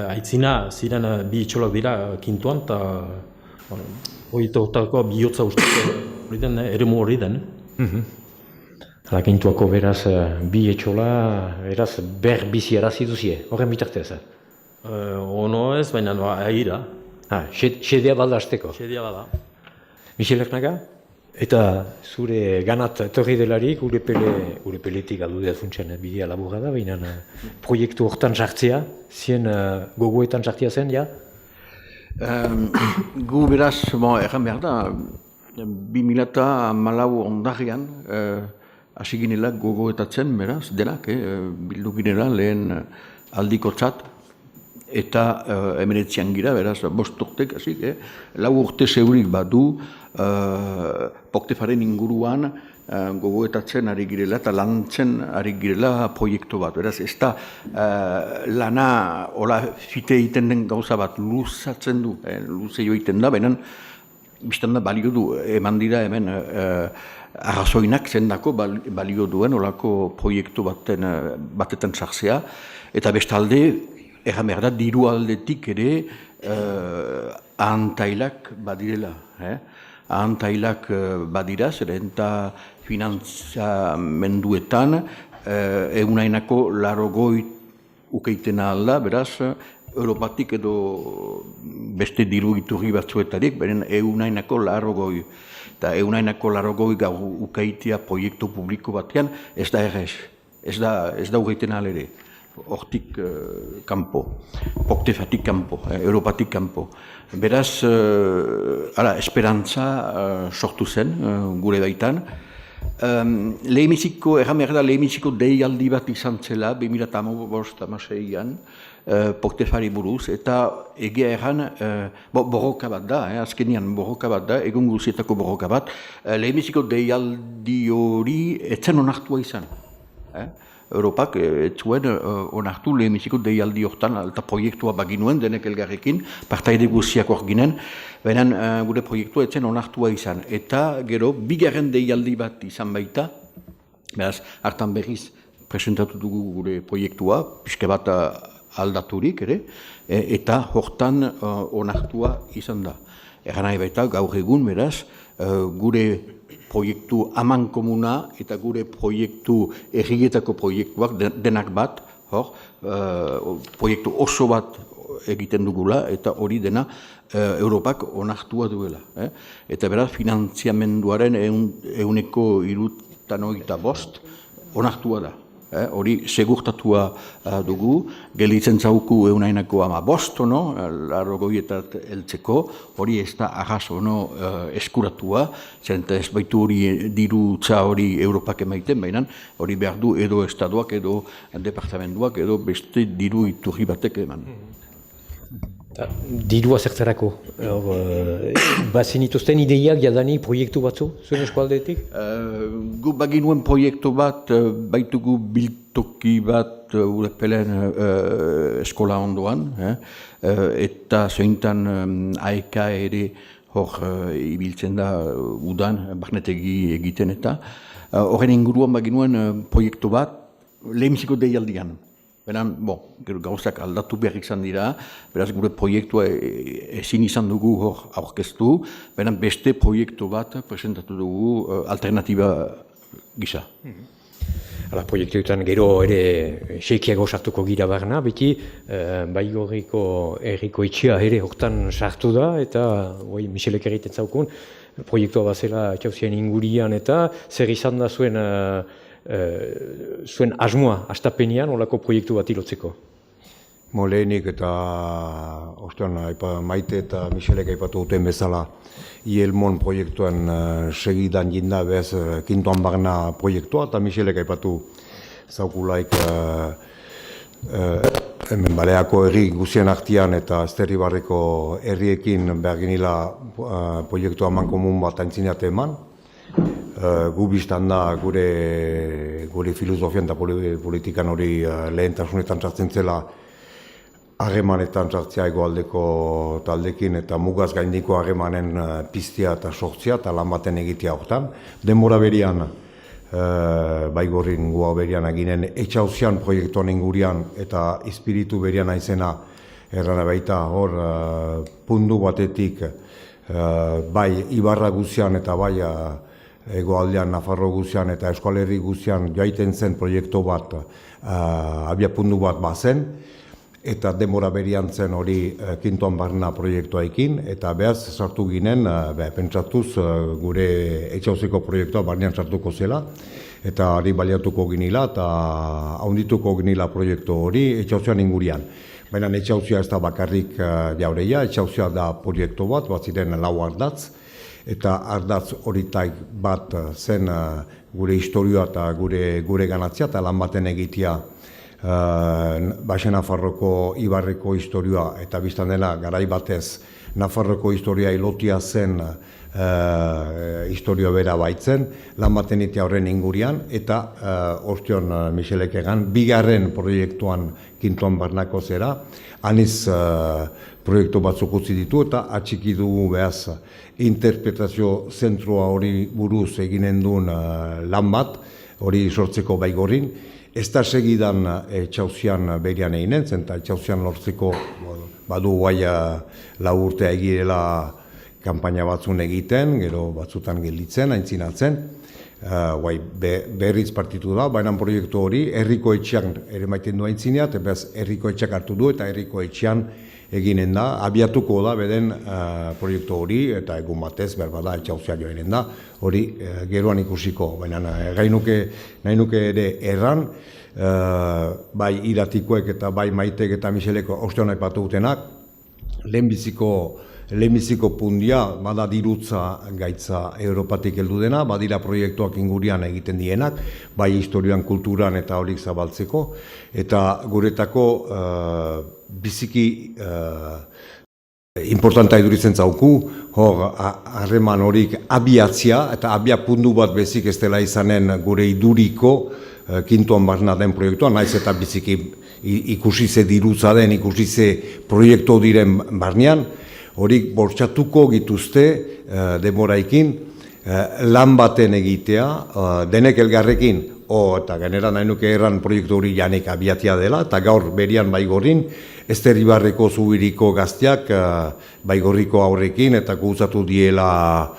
Aitzina ziren bi itxolak dira kintuan, eta proiektu horretako bihotza usteko eremu hori den. Hala kintuako beraz bi etxola, beraz ber bizi arazi duzie, horren bitartez. Ono ez, baina aira. Xedea bada azteko. Xedea bada. Michel Ernaga, eta zure ganat etorri delarik, Urepeletik aldudea funtsian bidea laburra da, baina proiektu hortan sartzea, zien gogoetan sartzea zen, ja? Gu beraz, erran behar da, 2014 ondarrian, hasi ginela gogoetatzen, beraz, denak, bildu ginela lehen aldikotzat, eta 19 gira, beraz, 5 urtek, hasik, 4 urte zeurik badu Poktefaren inguruan gogoetatzen ari girela eta lantzen ari girela proiektu bat. Beraz, ez da lana hola fite egiten den gauza bat luzatzen du, luze jo egiten da, baina biztan da balio du, eman dira hemen arrazoinak zendako balio duen olako proiektu batetan sartzea, eta bestalde, erran behar da, diru aldetik ere ahantailak badirela. Ahantailak badira, zeren eta finantzamenduetan eunainako 80 ukeiten alda, beraz, Europatik edo beste diru iturri batzuetarik, beren eunainako 80. Eta eunainako 80 gau ukaitea proiektu publiko batean, ez da errez, ez da ukeiten alere. Hortik kanpo, Poktefatik kanpo, Europatik kanpo. Beraz, esperantza sortu zen gure baitan. Lehenbiziko deialdi bat izan zela, 2015-2016an, Poktefari buruz, eta egia erran, borroka bat da, azkenian borroka bat da, egun guzietako borroka bat, lehenbiziko deialdi hori etzen onartua izan. Europak etzuen onartu lehenbiziko deialdi hortan, eta proiektua baginuen denek elgarrekin, partaide guziak hor ginen, baina gure proiektua etzen onartua izan. Eta gero, bigarren deialdi bat izan baita, beraz, hartan berriz presentatu dugu gure proiektua, pixka bat aldaturik ere, eta hortan onartua izan da. Egan nahi baita, gaur egun, beraz, gure proiektu aman komuna eta gure proiektu errietako proiektuak denak bat, proiektu oso bat egiten dugula eta hori dena Europak onartua duela. Eta beraz, finantziamenduaren 135% onartua da. Hori segurtatua dugu, gelitzen zauku eunainako 15, 80 heltzeko, hori ez da arras eskuratua, zen ez baitu hori dirutza hori Europak emaiten, baina hori behar du edo estaduak, edo departamentuak, edo beste diru iturri batek eman. Dirua zertzerako? Bazenituzten ideiak jadani proiektu batzu, zuen eskualdetik? Gu baginuen proiektu bat, baitugu biltoki bat Urepelen eskola ondoan, eta zointan aeka ere hor ibiltzen da udan, barnetegi egiten eta horren inguruan baginuen proiektu bat lehenbiziko deialdian. Beran, gauzak aldatu behar izan dira, beraz gure proiektua ezin izan dugu hor aurkeztu, beran beste proiektu bat presentatu dugu alternatiba gisa. Proiektuetan gero ere seikiago sartuko gira barna, beti Baigorriko herriko etxea ere hortan sartu da, eta Michelek egiten zaukun, proiektua bazela txauzien ingurian eta zer izan da zuen asmoa, astapenean, olako proiektu bat ilotzeko? Lehenik eta Maite eta Michelek aipatu duten bezala Ielmon proiektuan segidan jinda bez Kintoan Barna proiektua eta Michelek aipatu zaukulaik hemen Baleako herri guzien artean eta Esterribarreko herriekin behar ginila proiektu aman komun bat aintzinate eman. Gu biztan da gure filosofian eta politikan hori lehentasunetan sartzen zela harremanetan sartzea hegoaldeko taldekin eta mugaz gaindiko harremanen piztea eta sortzea eta lan baten egitea hortan. Denbora berian, Baigorrin goa berian eginen etxauzian proiektuan ingurian eta espiritu berian aizena errana baita hor pundu batetik bai Ibarra guzian eta bai Egoaldean, Nafarro guzian eta Euskal Herri guzian joaiten zen proiektu bat, abiapuntu bat bazen, eta denbora berian zen hori Kintoan Barna proiektuaekin, eta behaz sartu ginen, pentsatuz gure etxauzeko proiektua barnean sartuko zela, eta hori baliatuko ginila, eta haundituko ginila proiektu hori etxauzean ingurian. Baina etxauzea ez da bakarrik jaureia, etxauzea da proiektu bat ziren 4 ardatz, eta ardatz horitak bat zen gure historioa eta gure ganatzea eta lan baten egitea Baxe Nafarroko Ibarreko historioa eta biztan dela garai batez Nafarroko historia ilotia zen historio bera baitzen, lan baten itea horren ingurian, eta ostion Michelek egan, bigarren proiektuan Kintoan Barnako zera, aniz proiektu batzuk utzi ditu eta atxiki dugu behaz interpretazio zentroa hori buruz eginen duen lan bat, hori sortzeko Baigorrin. Ez da segidan Etxauzian berian eginen, zen eta Etxauzian lortzeko badu guai 4 urtea egirela kanpaina batzun egiten, gero batzutan gelditzen, aintzinatzen, guai berriz partitu da, baina proiektu hori herriko etxean ere maiten du aintzinea, eta behaz herriko etxeak hartu du eta herriko etxean eginen da, abiatuko da beden proiektu hori, eta egun batez, berbada, Etxauzia joainen da, hori geroan ikusiko, baina nahi nuke ere erran, bai Iratikoek eta bai Maitek eta Micheleko ostean aipatu dutenak, lehenbiziko pundia, bada dirutza gaitza Europatik heldu dena, badira proiektuak ingurian egiten dienak, bai historian, kulturan eta horik zabaltzeko, eta guretako biziki importanta iduritzen zauku, hor harreman horik abiatzia, eta abia puntu bat bezik ez dela izanen gure iduriko Kintoan Barna den proiektuan, naiz eta biziki ikusi ze dirutza den, ikusi ze proiektu diren barnean, horik bortxatuko gituzte denboraikin lan baten egitea, denek elgarrekin, eta genera nahi nuke erran proiektu hori janik abiatia dela, eta gaur berian Baigorrin, Ester Ibarreko Zubiriko gazteak Baigorriko aurrekin, eta guzatu diela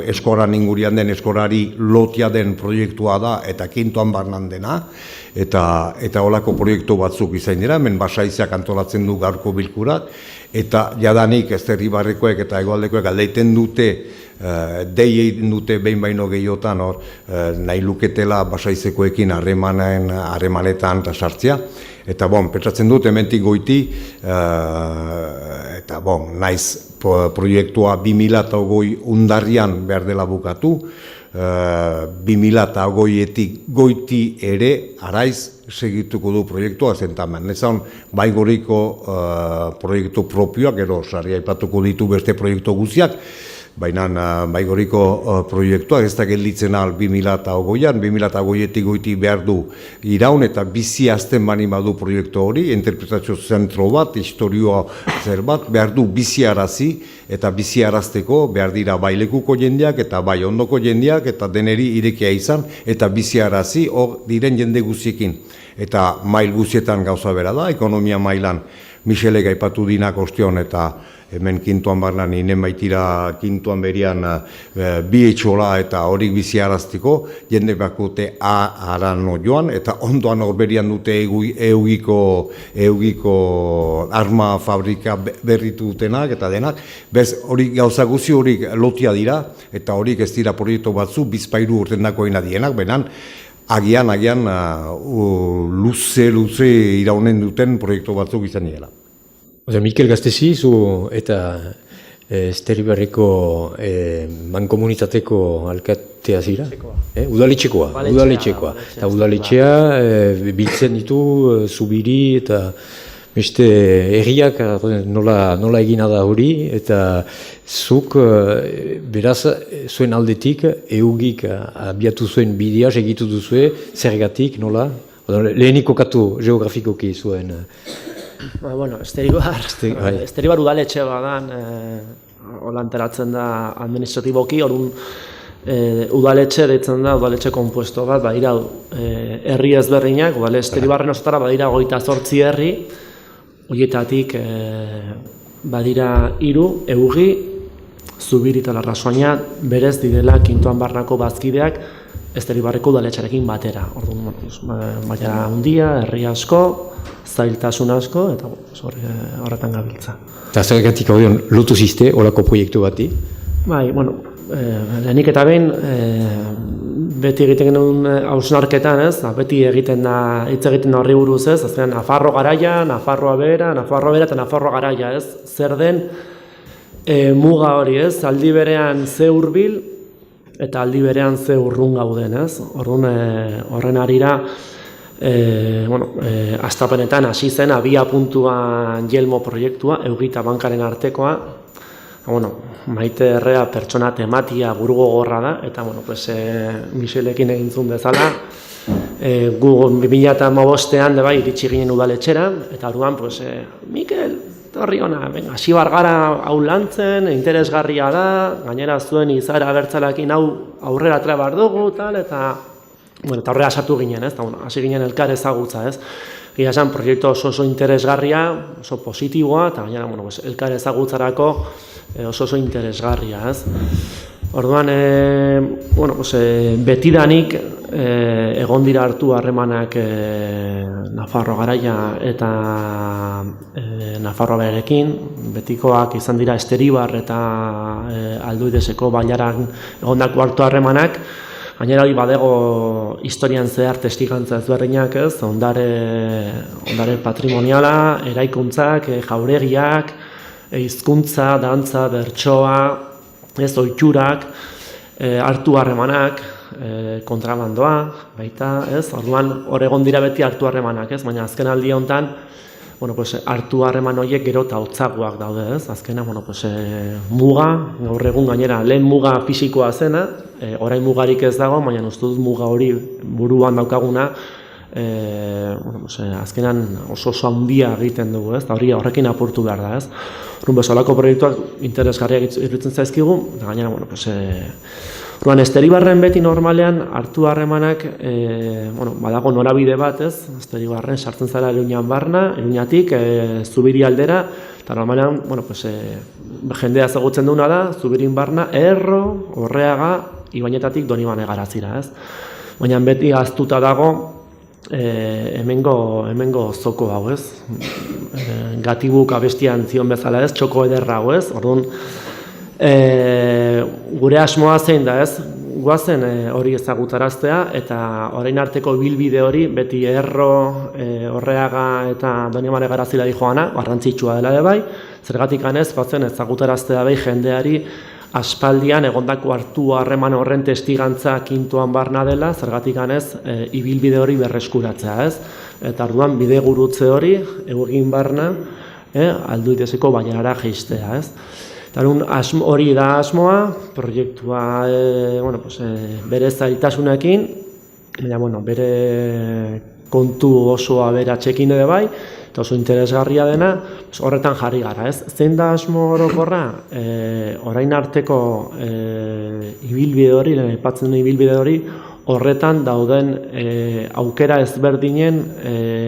eskoran ingurian den, eskorari lotia den proiektua da, eta Kintoan Barnan dena, eta holako proiektu batzuk izain dira, hemen Basaizeak antolatzen du gaurko bilkurak, eta jadanik Ester Ibarrekoek eta Hegoaldekoek aldeiten dute, dei egin dute behin baino gehiotan nahi luketela Basaizekoekin harremanetan eta sartzea, eta pentsatzen dut hementik goiti, eta naiz proiektua 2008 undarrian behar dela bukatu, 2008etik goiti ere araiz segituko du proiektua zentamen. Nezan Baigorriko proiektu propioak, gero sarri aipatuko ditu beste proiektu guztiak, baina Baigorriko proiektua ez da gelditzen al 2008an, 2008etik goiti behar du iraun eta bizi azten bani badu proiektu hori, interpretazio zentro bat, historioa zer bat, behar du bizi arazi, eta bizi arazteko behar dira bai lekuko jendeak eta bai ondoko jendeak eta deneri irekia izan, eta bizi arazi hor diren jende guztiekin. Eta mail guztietan gauza bera da, ekonomia mailan Michelek aipatu dinak ostion eta hemen Kintoan Barnan inen baitira Kintoan berian bi etxola eta horik bizi araztiko, jende bakute arano joan, eta ondoan hor berian dute eugiko arma fabrika berritu dutenak eta denak, bez hori gauza guzi horik lotia dira, eta horik ez dira proiektu batzu bizpairu urtendakoena dienak, benan, agian luze iraunen duten proiektu batzuk izan dira. Mikel Gastezi, zu eta Ester Ibarreko mankomunitateko alkatea zira? Udaletxekoa. Eta udaletxea biltzen ditu Zubiri eta beste herriak nola egina da hori, eta zuk beraz zuen aldetik eugik abiatu zuen bidea segitu duzue, zergatik nola? Leheniko katu geografikoki zuen. Ester Ibar udaletxe badan, hola enteratzen da administratiboki, orduan udaletxe deitzen da, udaletxe konpuesto bat, badira herri ezberdinak, Ester Ibarren ostara badira 28 herri, horietatik badira 3, Eugi, Zubiri eta Larrasoaina, berez direla Kintoan Barnako bazkideak Ester Ibarreko udaletxarekin batera. Orduan, baina handia, herri asko, zailtasun asko, eta horretan gabiltza. Eta zergatik hori lotu ziste, horako proiektu bati? Bai, lehenik eta behin, beti egiten genuen hausnarketan, beti egiten da, hitz egiten da horri buruz, azkenean Nafarro garaia, Nafarroa bera eta Nafarroa garaia, zer den muga hori, aldi berean ze hurbil eta aldi berean ze urrun gauden, Horren arira, astapenetan hasi zen abia puntuan Jelmo proiektua, Eugita bankaren artekoa. Maite Errea pertsona tematia gogorra da, eta Michelekin egin zuen bezala. Gu 2015an iritsi ginen udaletxera, eta orduan, Mikel, torri hona, hasi gara hau lantzen, interesgarria da, gainera zuen izaera abertzaleekin hau aurrera atera behar dugu, eta horrela sartu ginen, hasi ginen elkar ezagutza, ez? Egia esan, proiektu oso interesgarria, oso positiboa, eta gainera, elkar ezagutzarako oso interesgarria, ez? Orduan, betidanik egon dira hartu harremanak Nafarro Garaia eta Nafarro berekin, betikoak izan dira Esteribar eta Alduideseko bailaran egondako hartu harremanak, gainera hori badego historian zehar testigantza ezberdinak, ez? Ondare patrimoniala, eraikuntzak, jauregiak, hizkuntza, dantza, bertsoa, ohiturak, hartu harremanak, kontrabandoa, baita, ez? Orduan, hor egon dira beti hartu harremanak, ez? Baina azken aldi honetan, hartu harreman horiek gero eta hotzagoak daude, ez? Azkena, muga, gaur egun gainera, lehen muga fisikoa zena, orain mugarik ez dago, baina uste dut muga hori buruan daukaguna, azkenan oso handia egiten dugu, ez? Eta horrekin apurtu behar da, ez? Bezalako proiektuak interesgarriak iruditzen zaizkigu, eta gainera, orduan Esteribarren beti normalean hartu harremanak, badago norabide bat, ez? Esteribarren sartzen zara Iruñan barna, Iruñatik Zubiri aldera, eta normalean, jendea ezagutzen duguna da, Zubirin barna, Erro, Orreaga, Ibainetatik Donibane garazira, ez? Baina beti ahaztuta dago, hemengo zoko hau, ez? Gatibuk abestian zion bezala, ez? Txoko ederra hau, ez? Orduan, gure asmoa zein da, ez? Guazen hori ezagutaraztea, eta orain arteko ibilbide hori, beti Erro, Orreaga eta Donibane garazira joana, garrantzitsua dela bai, zergatik ez, guazen ezagutaraztea bai jendeari, aspaldian egondako hartu harreman horren testigantza kintuan barna dela, zergatik ez, ibilbide hori berreskuratzea, ez? Eta orduan bide gurutze hori, egin barna, Alduideseko bailara jaistea, ez? Eta hori da asmoa, proiektua bere zailtasunekin, bere kontu oso aberatsekin ere bai, eta oso interesgarria dena, horretan jarri gara, ez? Zein da asmo orokorra? Orain arteko ibilbide hori, aipatzen duen ibilbide hori, horretan dauden aukera ezberdinen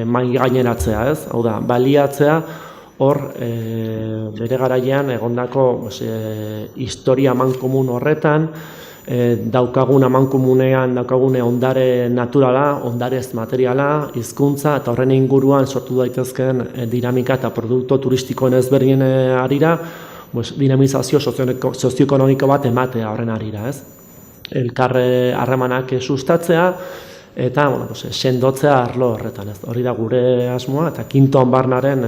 mai gaineratzea, ez? Hau da, baliatzea hor bere garaian egondako historia amankomun horretan, daukagun amankomunean daukagune ondare naturala, ondare ez materiala, hizkuntza eta horren inguruan sortu daitezkeen dinamika eta produktu turistikoen ezberdinen arira, dinamizazio sozioekonomiko bat ematea horren arira, ez? Elkarre harremanak sustatzea eta sendotzea arlo horretan, ez? Hori da gure asmoa eta Kinton Barnaren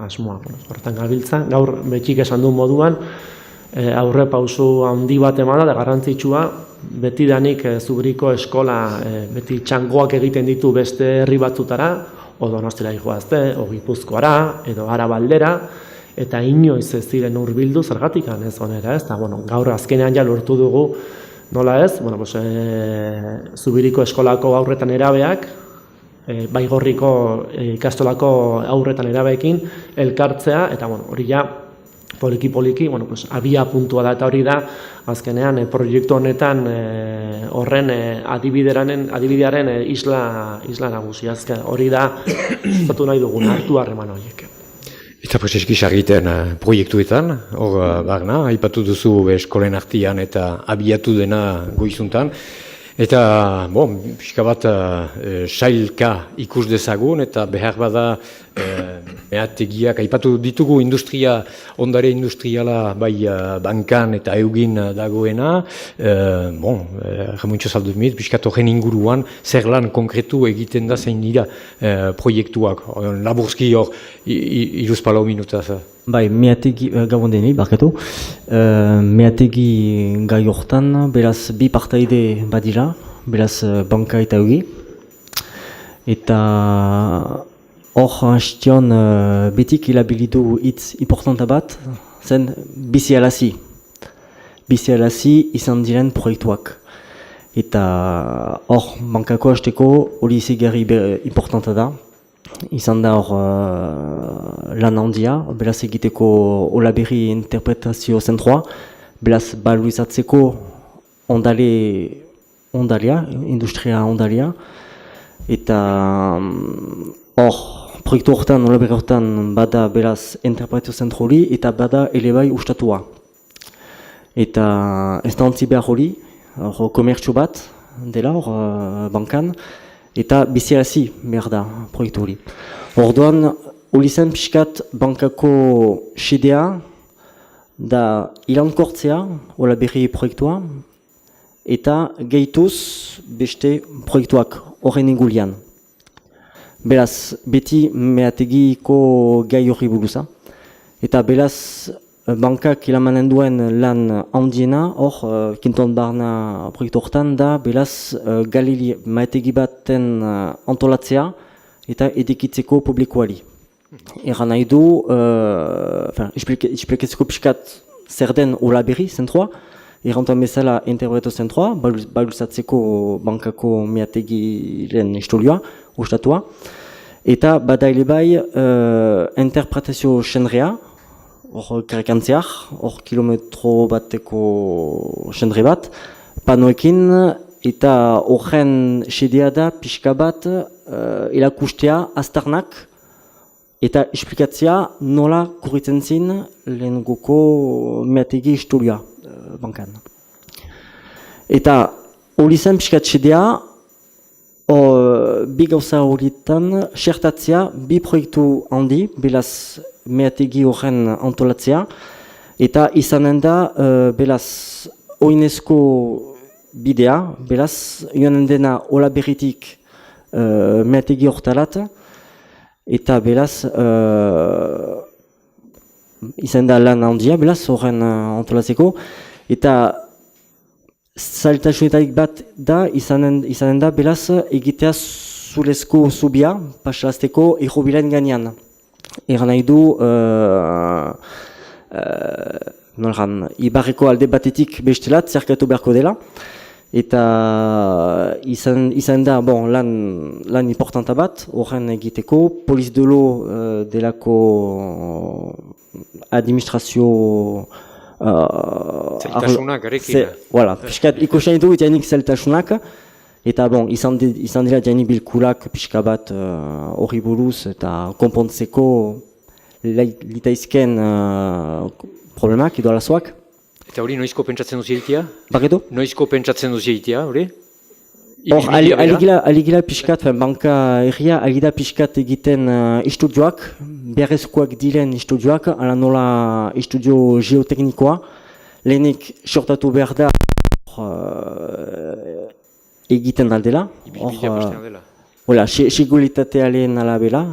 asmoa. Horretan gabiltza, gaur betxik esan duen moduan, aurre pausu handi bat eman da garrantzitsua, betidanik Zubriko eskola beti txangoak egiten ditu beste herri batzutara, o Donostira joazte, o Gipuzkoara, edo Arabaldera, eta inoiz ez ziren hurbildu zergatikan ez onera, ez? Gaur azkenean ja lortu dugu, nola ez? Zubiriko eskolako aurretan erabeak, Baigorriko ikastolako aurretan erabeekin elkartzea, eta hori ja poliki-poliki, abia puntua da, eta hori da, azkenean, proiektu honetan horren adibidearen isla nagusia, hori da, zatu nahi dugun, hartu harreman horiek. Eta eskiz egiten proiektuetan, hor barna, aipatu duzu eskolen artian eta abiatu dena goizuntan. Eta, pixka bat sailka ikus dezagun eta behar bada mehategiak, aipatu ditugu ondare industriala bai bankan eta eugin dagoena, jamuntxo zaldumit, pixka horren inguruan, zer lan konkretu egiten da zein dira proiektuak, laburzki hor, iruzpalau minutaz. Bai, mehategi, gabon deni, barkatu. Mehategi gai hortan, beraz, bi partaide badira, beraz, banka eta eugi. Eta hor hastion betik hilabilitu hitz importanta bat, zen biziarazi. Biziarazi izan diren proiektuak. Eta hor bankako hasteko hori izigarri importanta da. Izan da hor lan handia, beraz egiteko Olaberri interpretazio zentroa, beraz balorizatzeko ondalea, industria ondalea, eta hor proiektu horretan, Olaberri horretan bada beraz interpretazio zentro hori eta bada ere bai ustatua. Eta ez da ontzi behar hori, hor komertxo bat dela hor bankan, eta biziarazi behar da proiektu hori. Orduan, hori zen pixkat bankako xedea da ilankortzea, Olaberri proiektua, eta gehituz beste proiektuak horren ingulian. Beraz, beti meategiko gai hori buruza. Eta beraz, bankak ilamanen duen lan handiena, hor, Kinton Barna proiektu horretan da, beraz, maetegi baten antolatzea eta edikitzeko publikoari. Eran nahi du, esplikatzeko pixkat zer den Olaberri zentroa, errantan bezala interpretazio zentroa, balutzatzeko bankako meategiren historioa, ustatua, eta bada ere bai interpretazio xenrea, hor karikantziak, hor kilometro bateko xendre bat, panoekin, eta horren xedea da pixka bat elakustea aztarnak eta esplikatzea nola kurritzen zin lehen goko meategi historia bankan. Eta hori zen pixkat xedea, bi gauza horietan xertatzea bi proiektu handi, belaz meategi horren antolatzea, eta izanen da belaz oinezko bidea, belaz joanen dena Olaberritik meategi hortalat, eta belaz izan da lan handia, belaz horren antolatzeko, eta zailtasunetarik bat da izanen da belaz egitea zurezko zubia, pasalazteko errobilen gainean. Eran nahi du, Ibarreko alde batetik bestelat zerkatu beharko dela, eta izan da lan importanta bat, horren egiteko, Poliz de l'eau delako administrazio zailtasunak garekina. Voilà, piskat ikusten ditu jainik zailtasunak, eta izan dira jainik bilkulak pixka bat horri buruz eta konpontzeko litaizken problemak edo alazoak. Eta hori noizko pentsatzen duz egitea? Baketu? Noizko pentsatzen duz egitea, hori? Hor, aligila pixkat, banka erria alida pixkat egiten istudioak, beharrezkoak diren istudioak, ala nola istudio geoteknikoa, lehenik sortatu behar da egiten aldela. Ibilbidea posten aldela. Hola, seguritatea lehen alabela,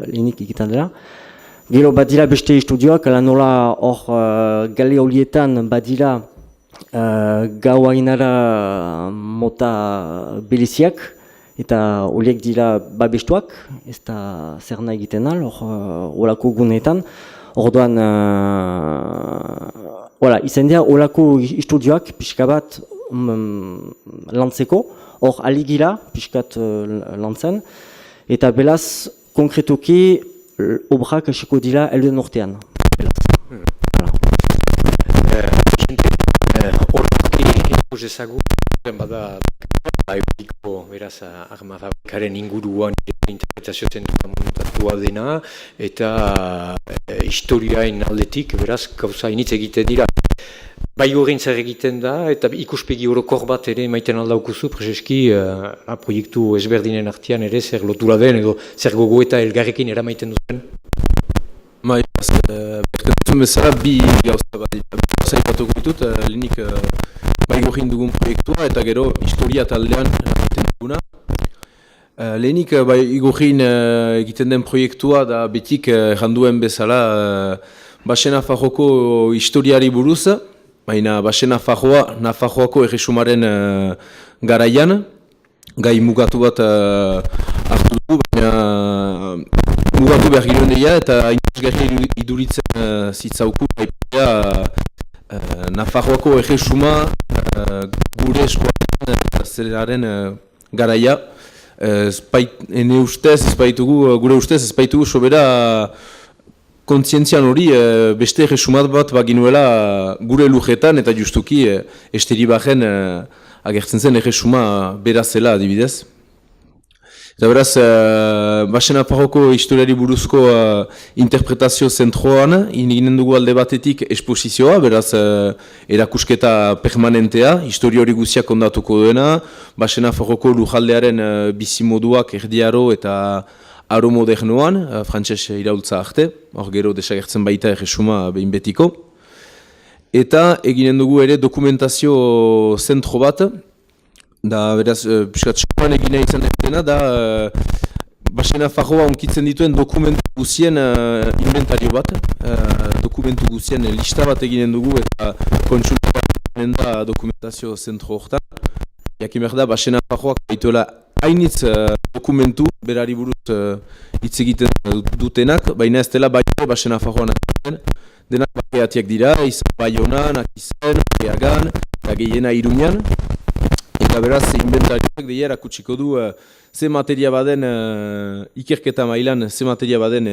lehenik egiten dela. Gero badira beste istudioak, ala nola hor gale horietan badira gau hainara mota beliziak, eta horiek dira babestuak, ez da zer nahi egiten al, horako guneetan. Orduan, izan dira horako istudioak pixka bat lantzeko, hor aligila pixkat lantzen, eta belaz konkretuki obrak esiko dira elden urtean. Horrek ezagu, bada Euliko, beraz, arma fabrikaren inguruan interpretazio zentrua montatua dena, eta historiaen aldetik, beraz, gauza initz egiten dira. Bai horrein zer egiten da, eta ikuspegi orokor bat ere maiten aldaukuzu, prezeski, proiektu ezberdinen artean ere zer lotura den, edo zer gogo eta elgarrekin eramaiten duten. Bai, berkatuzun bezala bi gauza bat zaipatuko ditut, lehenik bai gorin dugun proiektua eta gero historia taldean egiten duguna. Lehenik bai gorin egiten den proiektua da betik janduen bezala Basen Nafarroako historiari buruz, baina Basen Nafarroako erresumaren garaian, gai mugatu bat hartu dugu, baina mugatu behar giroen deia, eta interesgarri iduritzen zitzauku, Nafarroako erresuma gure eskuaren zeraren garaia. Gure ustez ez baitugu sobera kontzientzian hori beste erresumat bat baginuela gure lujetan eta justuki Esteribaren agertzen zen erresuma berazela adibidez. Eta beraz, Basen Nafarroko historiari buruzko interpretazio zentroan, inginen dugu alde batetik esposizioa, beraz, erakusketa permanentea, histori hori guziak ondatuko duena, Basen Nafarroko lujaldearen bizimoduak erdiaro eta aro modernoan, frantses iraultza arte, hor gero desagertzen baita erresuma behin betiko. Eta eginen dugu ere dokumentazio zentro bat, da, beraz, piskat soan egina izan dena, da, Basen Nafarroa onkitzen dituen dokumentu guzien inventario bat, dokumentu guzien lista bat eginen dugu eta kontsultatzen da dokumentazio zentro horretan. Jakin behar da, Basen Nafarroak baituela hainitz dokumentu berari buruz hitz egiten dutenak, baina ez dela Basen Nafarroan egiten. Denak bakeatiak dira, izan Baionan, Akizen, Beagan, eta gehiena Iruñan. Eta beraz, inventarioak deia erakutsiko du ze materia baden ikerketa mailan, ze materia baden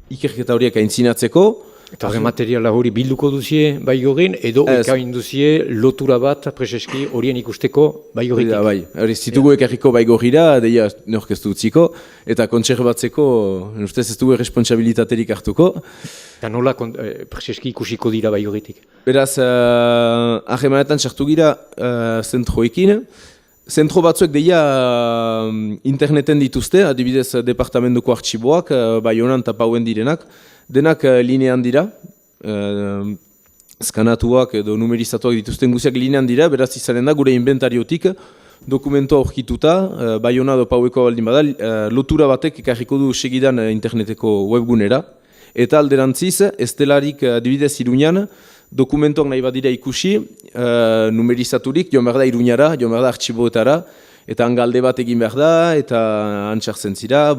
ikerketa horiek aintzinatzeko. Eta horre materiala hori bilduko duzie Baigorin, edo ekain duzie lotura bat preseski horien ikusteko Baigoritik. Bai, hori zitugu ekarriko Baigorira, deia nork ez utziko, eta kontserbatzeko, ustez ez dugu responsabilitaterik hartuko. Eta nola preseski ikusiko dira Baigoritik? Beraz, ahemanetan sartu gira zentroekin. Zentro batzuek deia interneten dituzte, adibidez departamentuko artxiboak, Baionan eta Pauen direnak. Denak linean dira, skanatuak edo numerizatuak dituzten guziak linean dira, beraz izanen da gure inventariotik dokumentua aurkituta, Baiona edo Paueko baldin bada, lotura batek ekarriko du segidan interneteko webgunera. Eta alderantziz, estelarik adibidez Iruñan, dokumentuak nahi badira ikusi, numerizaturik, joan behar da Iruñara, joan behar da artxiboetara, eta hangalde bat egin behar da, eta antxartzen zira,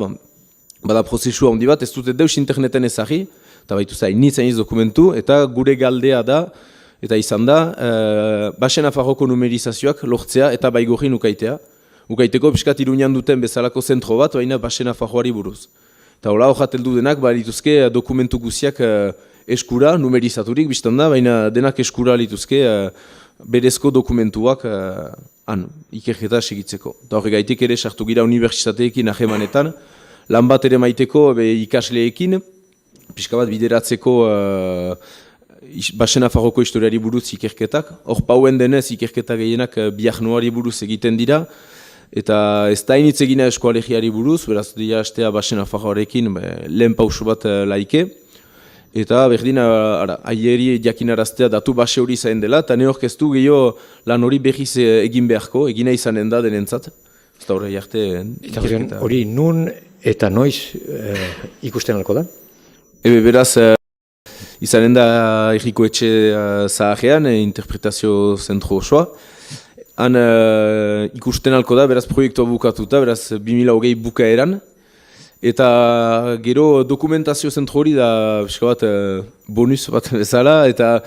bada prozesua handi bat, ez dute deus interneten ezagri, eta baitu zain nitzainiz dokumentu, eta gure galdea da, eta izan da, Basen Nafarroko numerizazioak lortzea eta Baigorin ukaitea. Ukaiteko piskat Iruñan duten bezalako zentro bat, baina Basen Nafarroari buruz. Eta hola hojateldu denak, dituzke dokumentu guziak eskura, numerizaturik biztan da, baina denak eskura lituzke berezko dokumentuak ikerketa segitzeko. Eta horregaitik ere sartu gira unibertsitateekin ahemanetan, lan bat ere maiteko ikasleekin, pixka bat bideratzeko Basen Nafarroko historiari buruz ikerketak. Hor Pauen denez ikerketa gehienak Biarnoari buruz egiten dira, eta ez da initz egina eskoalegiari buruz, beraz dira hastea Basen Nafarroarekin lehen pausu bat laike. Eta berdin, aieri jakinaraztea datu base hori zain dela, eta ne orkestu gehiago lan hori behiz egin beharko, egina izanen da denentzat. Ez da hori jarte ikerketa. Hori nun eta noiz ikusten alko da? Beraz, izanen da erriko etxe zaharrean, interpretazio zentro osoa. Han ikusten alko da, beraz proiektua bukatuta, beraz 2020 bukaeran. Eta gero dokumentazio zentro hori da bonus bat bezala, eta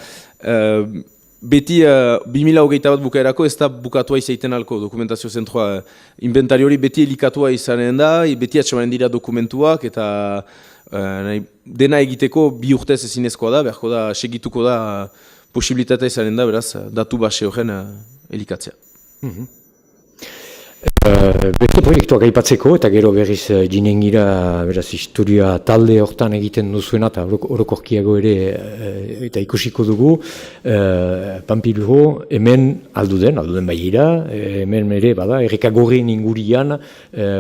beti 2021 bat bukaerako ez da bukatua izaiten alko dokumentazio zentroa. Inventario hori beti elikatua izanen da, beti atxamanen dira dokumentuak, eta dena egiteko 2 urtez ezinezkoa da, beharko da, segituko da posibilitatea izanen da, beraz, datu base horren elikatzea. Beste proiektuak aipatzeko, eta gero berriz jinengira beraz historia talde hortan egiten duzuena, eta orokorkiago ere eta ikusiko dugu, Pampiluro hemen alduden baira, hemen ere bada, Errekagorren ingurian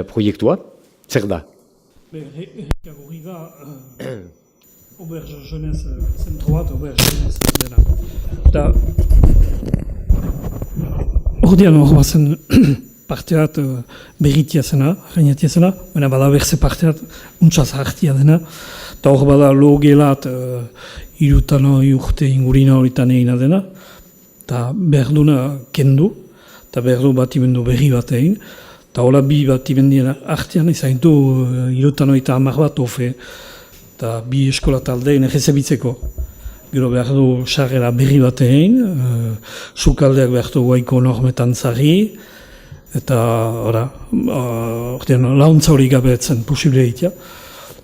proiektua, zer da? Errekagorri da, Auberge Jeunesse zentro bat, Auberge Jeunesse dena. Eta, ordean hor bazen, parte bat berritia zena, reinatia zena, baina bada berze parte bat untsaz hartia dena, eta hor bada logelat irutan urte ingurina horitan egina dena, eta behar duna kendu, eta behar du batimendu berri bat egin, Eta hola bi bat ibendien artean izan du 70 bat ofe, eta bi eskola taldeen egezebitzeko. Gero behar du sarrera berri bat egin, sukaldeak behar du guaiko normetan zarri, eta launtza hori gabetzen posible egitea.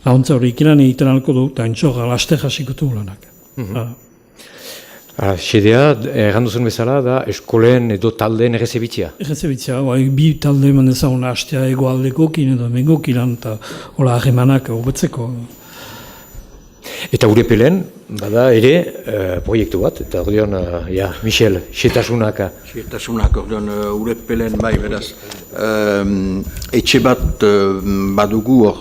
Launtza hori ikinan egiten alko du, eta entxorra laste jasikutu lanak. Xedea, errandu zen bezala, da eskolen edo taldeen egezebitzea? Egezebitzea, bi talde eman dezagun hastea egoaldekokin edo mengokilan, eta hola harremanak hobetzeko. Eta Urepelen, bada ere proiektu bat, eta ordeon, Michel, xetasunak. Xetasunak, ordeon, Urepelen, bai, beraz, etxe bat badugu hor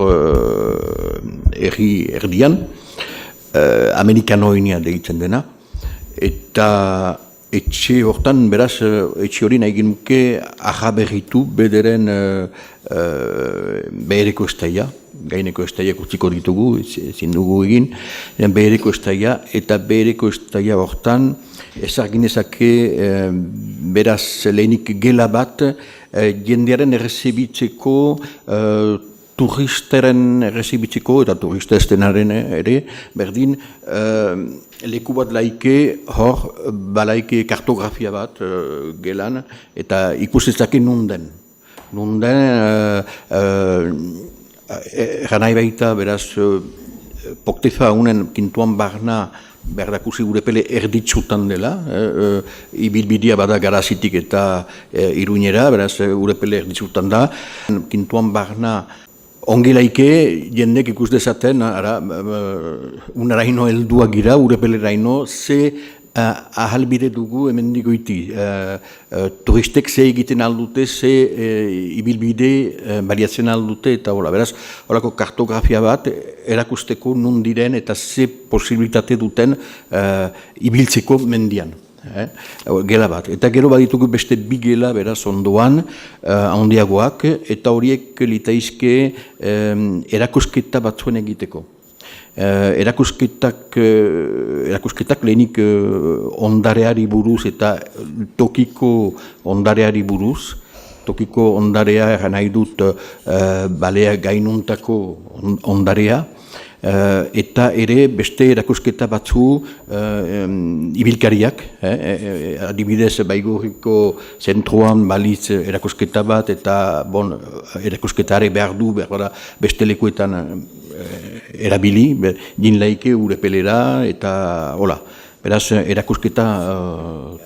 erdian, amerikanoinia deitzen dena, eta etxe hortan, beraz, etxe hori nahi genuke ahaberritu bederen behereko estaia, gaineko estaia utziko ditugu, ezin dugu egin, behereko estaia, eta behereko estaia hortan ezaginezake beraz lehenik gela bat jendearen errezibitzeko, turisteren errezibitzeko eta turista ez denaren ere, berdin, leku bat laike hor, balaike kartografia bat gelan, eta ikustezake nunden. Nunden, ganai baita, beraz, Poktefa unen kintuan barna berdakusi Urepele erditzutan dela, ibilbidea bada Garazitik eta Iruñera, beraz Urepele erditzutan da, kintuan barna ongelaike jendek ikus dezaten, unaraino heldua gira, Urepeleraino, ze ahalbide dugu hemendik goiti. Turistek ze egiten aldute, ze ibilbide baliatzen aldute, eta hola, beraz, horako kartografia bat erakusteko nun diren eta ze posibilitate duten ibiltzeko mendian. Gela bat. Eta gero baditugu beste bi gela, beraz, ondoan, handiagoak, eta horiek litaizke erakusketa batzuen egiteko. Erakusketak lehenik ondareari buruz eta tokiko ondareari buruz. Tokiko ondarea nahi dut balea gainuntako ondarea. Eta ere beste erakusketa batzu ibilkariak, adibidez Baigorriko zentruan balitz erakusketa bat, eta erakusketare behar du, beste lekuetan erabili, jinlaike Urepelera, eta hola, beraz erakusketa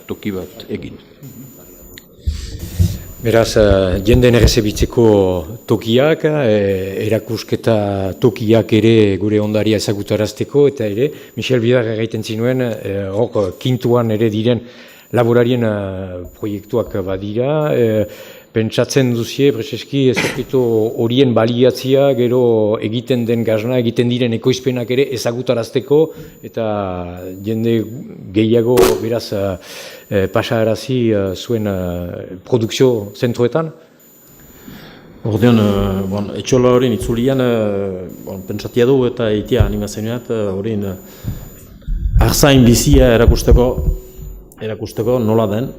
toki bat egin. Beraz, jenden errezebitzeko tokiak, erakusketa tokiak ere gure ondaria ezagutarazteko, eta ere, Michel Bidar egiten zinuen, kintuan ere diren laborarien proiektuak badira, pentsatzen duzie, prezeski, ezakitu horien baliatzia, gero egiten den gazna, egiten diren ekoizpenak ere ezagutarazteko, eta jende gehiago beraz pasarazi zuen produkzio zentroetan? Ordean, etxola horien itzulian, pentsatia du eta itia animazioat, horien arzain bizia erakusteko nola den,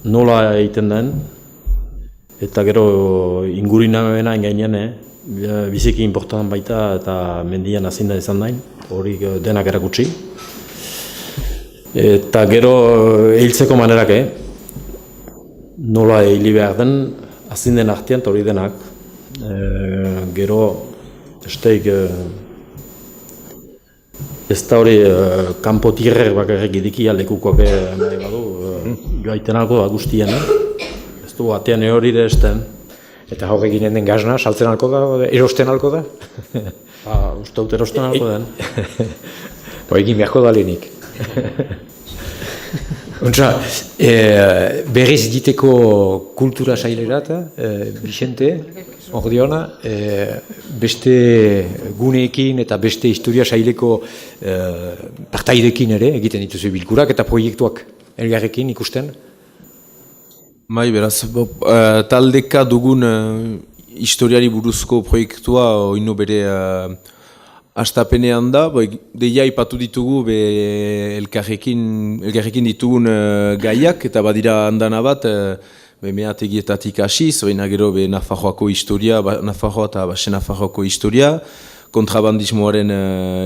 nola egiten den, eta gero ingurinagoena gainean, biziki important baita eta mendian azinda izan dain, hori denak erakutsi. Eta gero ehiltzeko manerak, nola ehili behar den, azinden artean hori denak. Gero, esteik, ez da hori kanpo tirrer bakarrik idikia lekukoak nahi badu, joaiten alko da guztien, ez du batean hori da esten. Eta hor eginen den gazna, saltzen alko da, erosten alko da? Uste dut erosten alko den. Egin beharko da lehenik. Ontsa, berriz diteko kultura sailerat, Vicente, ordeona, beste guneekin eta beste historia saileko partaidekin ere egiten dituzu bilkurak eta proiektuak elgarrekin ikusten? Bai, beraz, taldeka dugun historiari buruzko proiektua oino bere astapenean da, deia ipatu ditugu elkarrekin ditugun gaiak, eta badira handana bat, meategietatik hasiz, baina gero Nafarroako historia, Nafarroa eta Baxe Nafarroako historia, kontrabandismoaren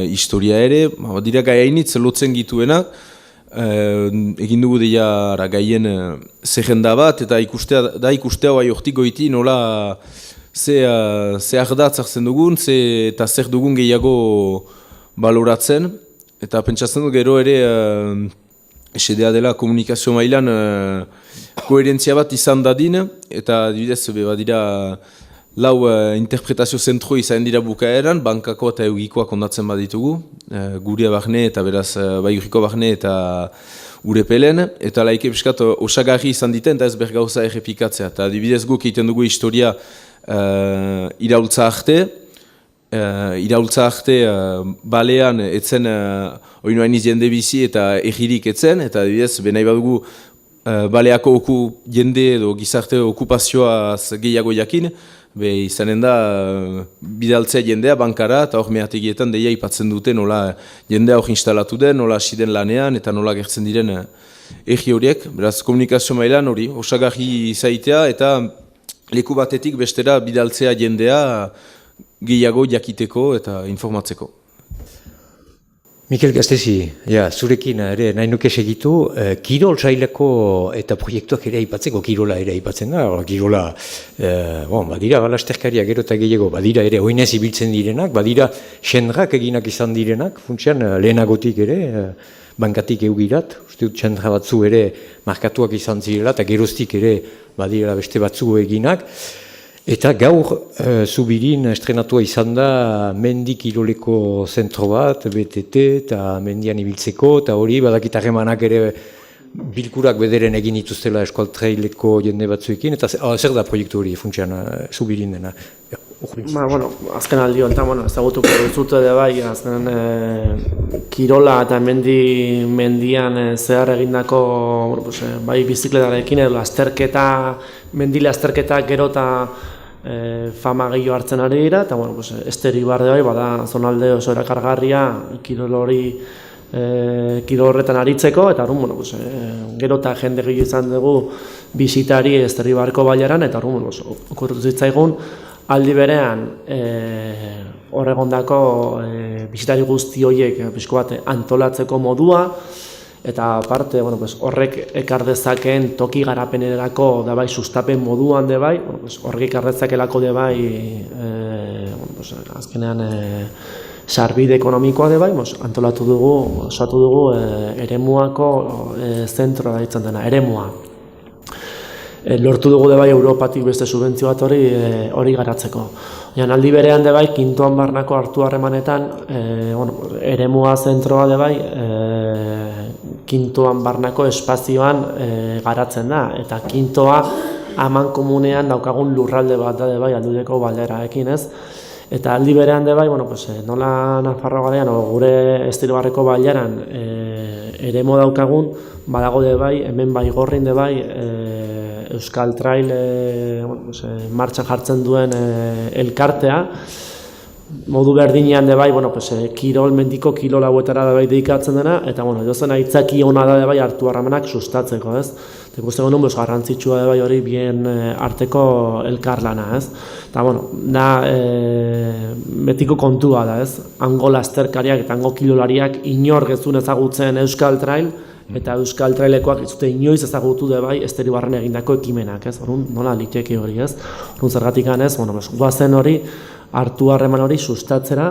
historia ere, dira gai hainitz lotzen gituenak, egin dugu dira gaien zerrenda bat, eta ikustea bai hortik goiti nola ze ardatz hartzen dugun, eta zer dugun gehiago baloratzen, eta pentsatzen dut gero ere esedea dela komunikazio mailan koherentzia bat izan dadin, eta dibidez badira lau interpretazio zentro izan dira bukaeran, bankako eta eugikoak ondatzen baditugu, guria barne eta beraz baiguriko barne eta urepelen, eta laike piskat osagarri izan diten, eta ez bergauza errepikatzea. Eta dibidez guk egiten dugu historia iraultza arte balean etzen oinoainiz jende bizi eta egirik etzen, eta dibidez benai badugu baleako jende edo gizarte okupazioaz gehiago jakin, izanen da bidaltzea jendea bankara eta hor mehategietan deia ipatzen dute nola jendea hor instalatu den, nola hasi den lanean eta nola gertzen diren egi horiek. Beraz, komunikazio mailan hori, osagarri izaitea eta leku batetik bestera bidaltzea jendea gehiago jakiteko eta informatzeko. Mikel Gastezi, zurekin ere nahi nuke segitu, kirol saileko eta proiektuak ere aipatzeko, kirola ere aipatzen da, kirola, badira balasterkaria gero eta gehiago, badira ere oinez ibiltzen direnak, badira sendrak eginak izan direnak, funtsean lehenagotik ere, bankatik eugirat, uste dut sendra batzu ere markatuak izan zirela, eta geroztik ere badira beste batzu eginak. Eta gaur Zubirin estrenatua izan da mendi kiroleko zentro bat, BTT eta mendian ibiltzeko, eta hori badakit harremanak ere bilkurak bederen egin dituztela Eskual Traileko jende batzuekin, eta zer da proiektu hori funtsean Zubirin dena? Azken aldi honetan, ezagutuko duzute da bai, azken kirola eta mendian zehar egindako bai bizikletarekin edo mendi lasterketa gero eta fama gehiago hartzen ari dira, eta Esteri Barde bai, bada zonalde oso erakargarria kirol horretan aritzeko, eta gero eta jende gehiago izan dugu bisitari Esteri Barko bailaran, eta okurritu zitzaigun aldi berean horregondako bisitari guzti horiek pixko bat antolatzeko modua, eta aparte horrek ekar dezakeen toki garapenerako dabai sustapen moduan debai, horrek ekar dezakelako debai azkenean sarbide ekonomikoa debai, antolatu dugu, osatu dugu eremuako zentroa daitzen dena, eremua. Lortu dugu debai Europatik beste subentzio bat hori garatzeko. Aldi berean debai, Kintoan barnako hartu harremanetan, eremua zentroa debai, Kintoan barnako espazioan garatzen da, eta Kintoa haman komunean daukagun lurralde bat da debai Aldudeko balderaekin, ez? Eta aldi berean debai, nola Nafarroa galean, gure Esteri Barreko bailaran eremo daukagun, badago debai, hemen Baigorrin debai, Euskal Trail martxan jartzen duen elkartea, modu berdinean debai, mendiko kirol hauetara debai dedikatzen dena, eta edozen aitzaki ona da debai hartu harremanak sustatzeko, ez? Eta ikusten genuen garrantzitsua debai hori bien arteko elkarlana, ez? Eta, da betiko kontua da, ez? Hango lasterkariak eta hango kirolariak inor gezun ezagutzen Euskal Trail, eta Euskal Trailekoak ez dute inoiz ezagutu debai Esteri Barren egindako ekimenak, ez? Nola liteke hori, ez? Zergatik ganez, guazen hori, hartu harreman hori sustatzera,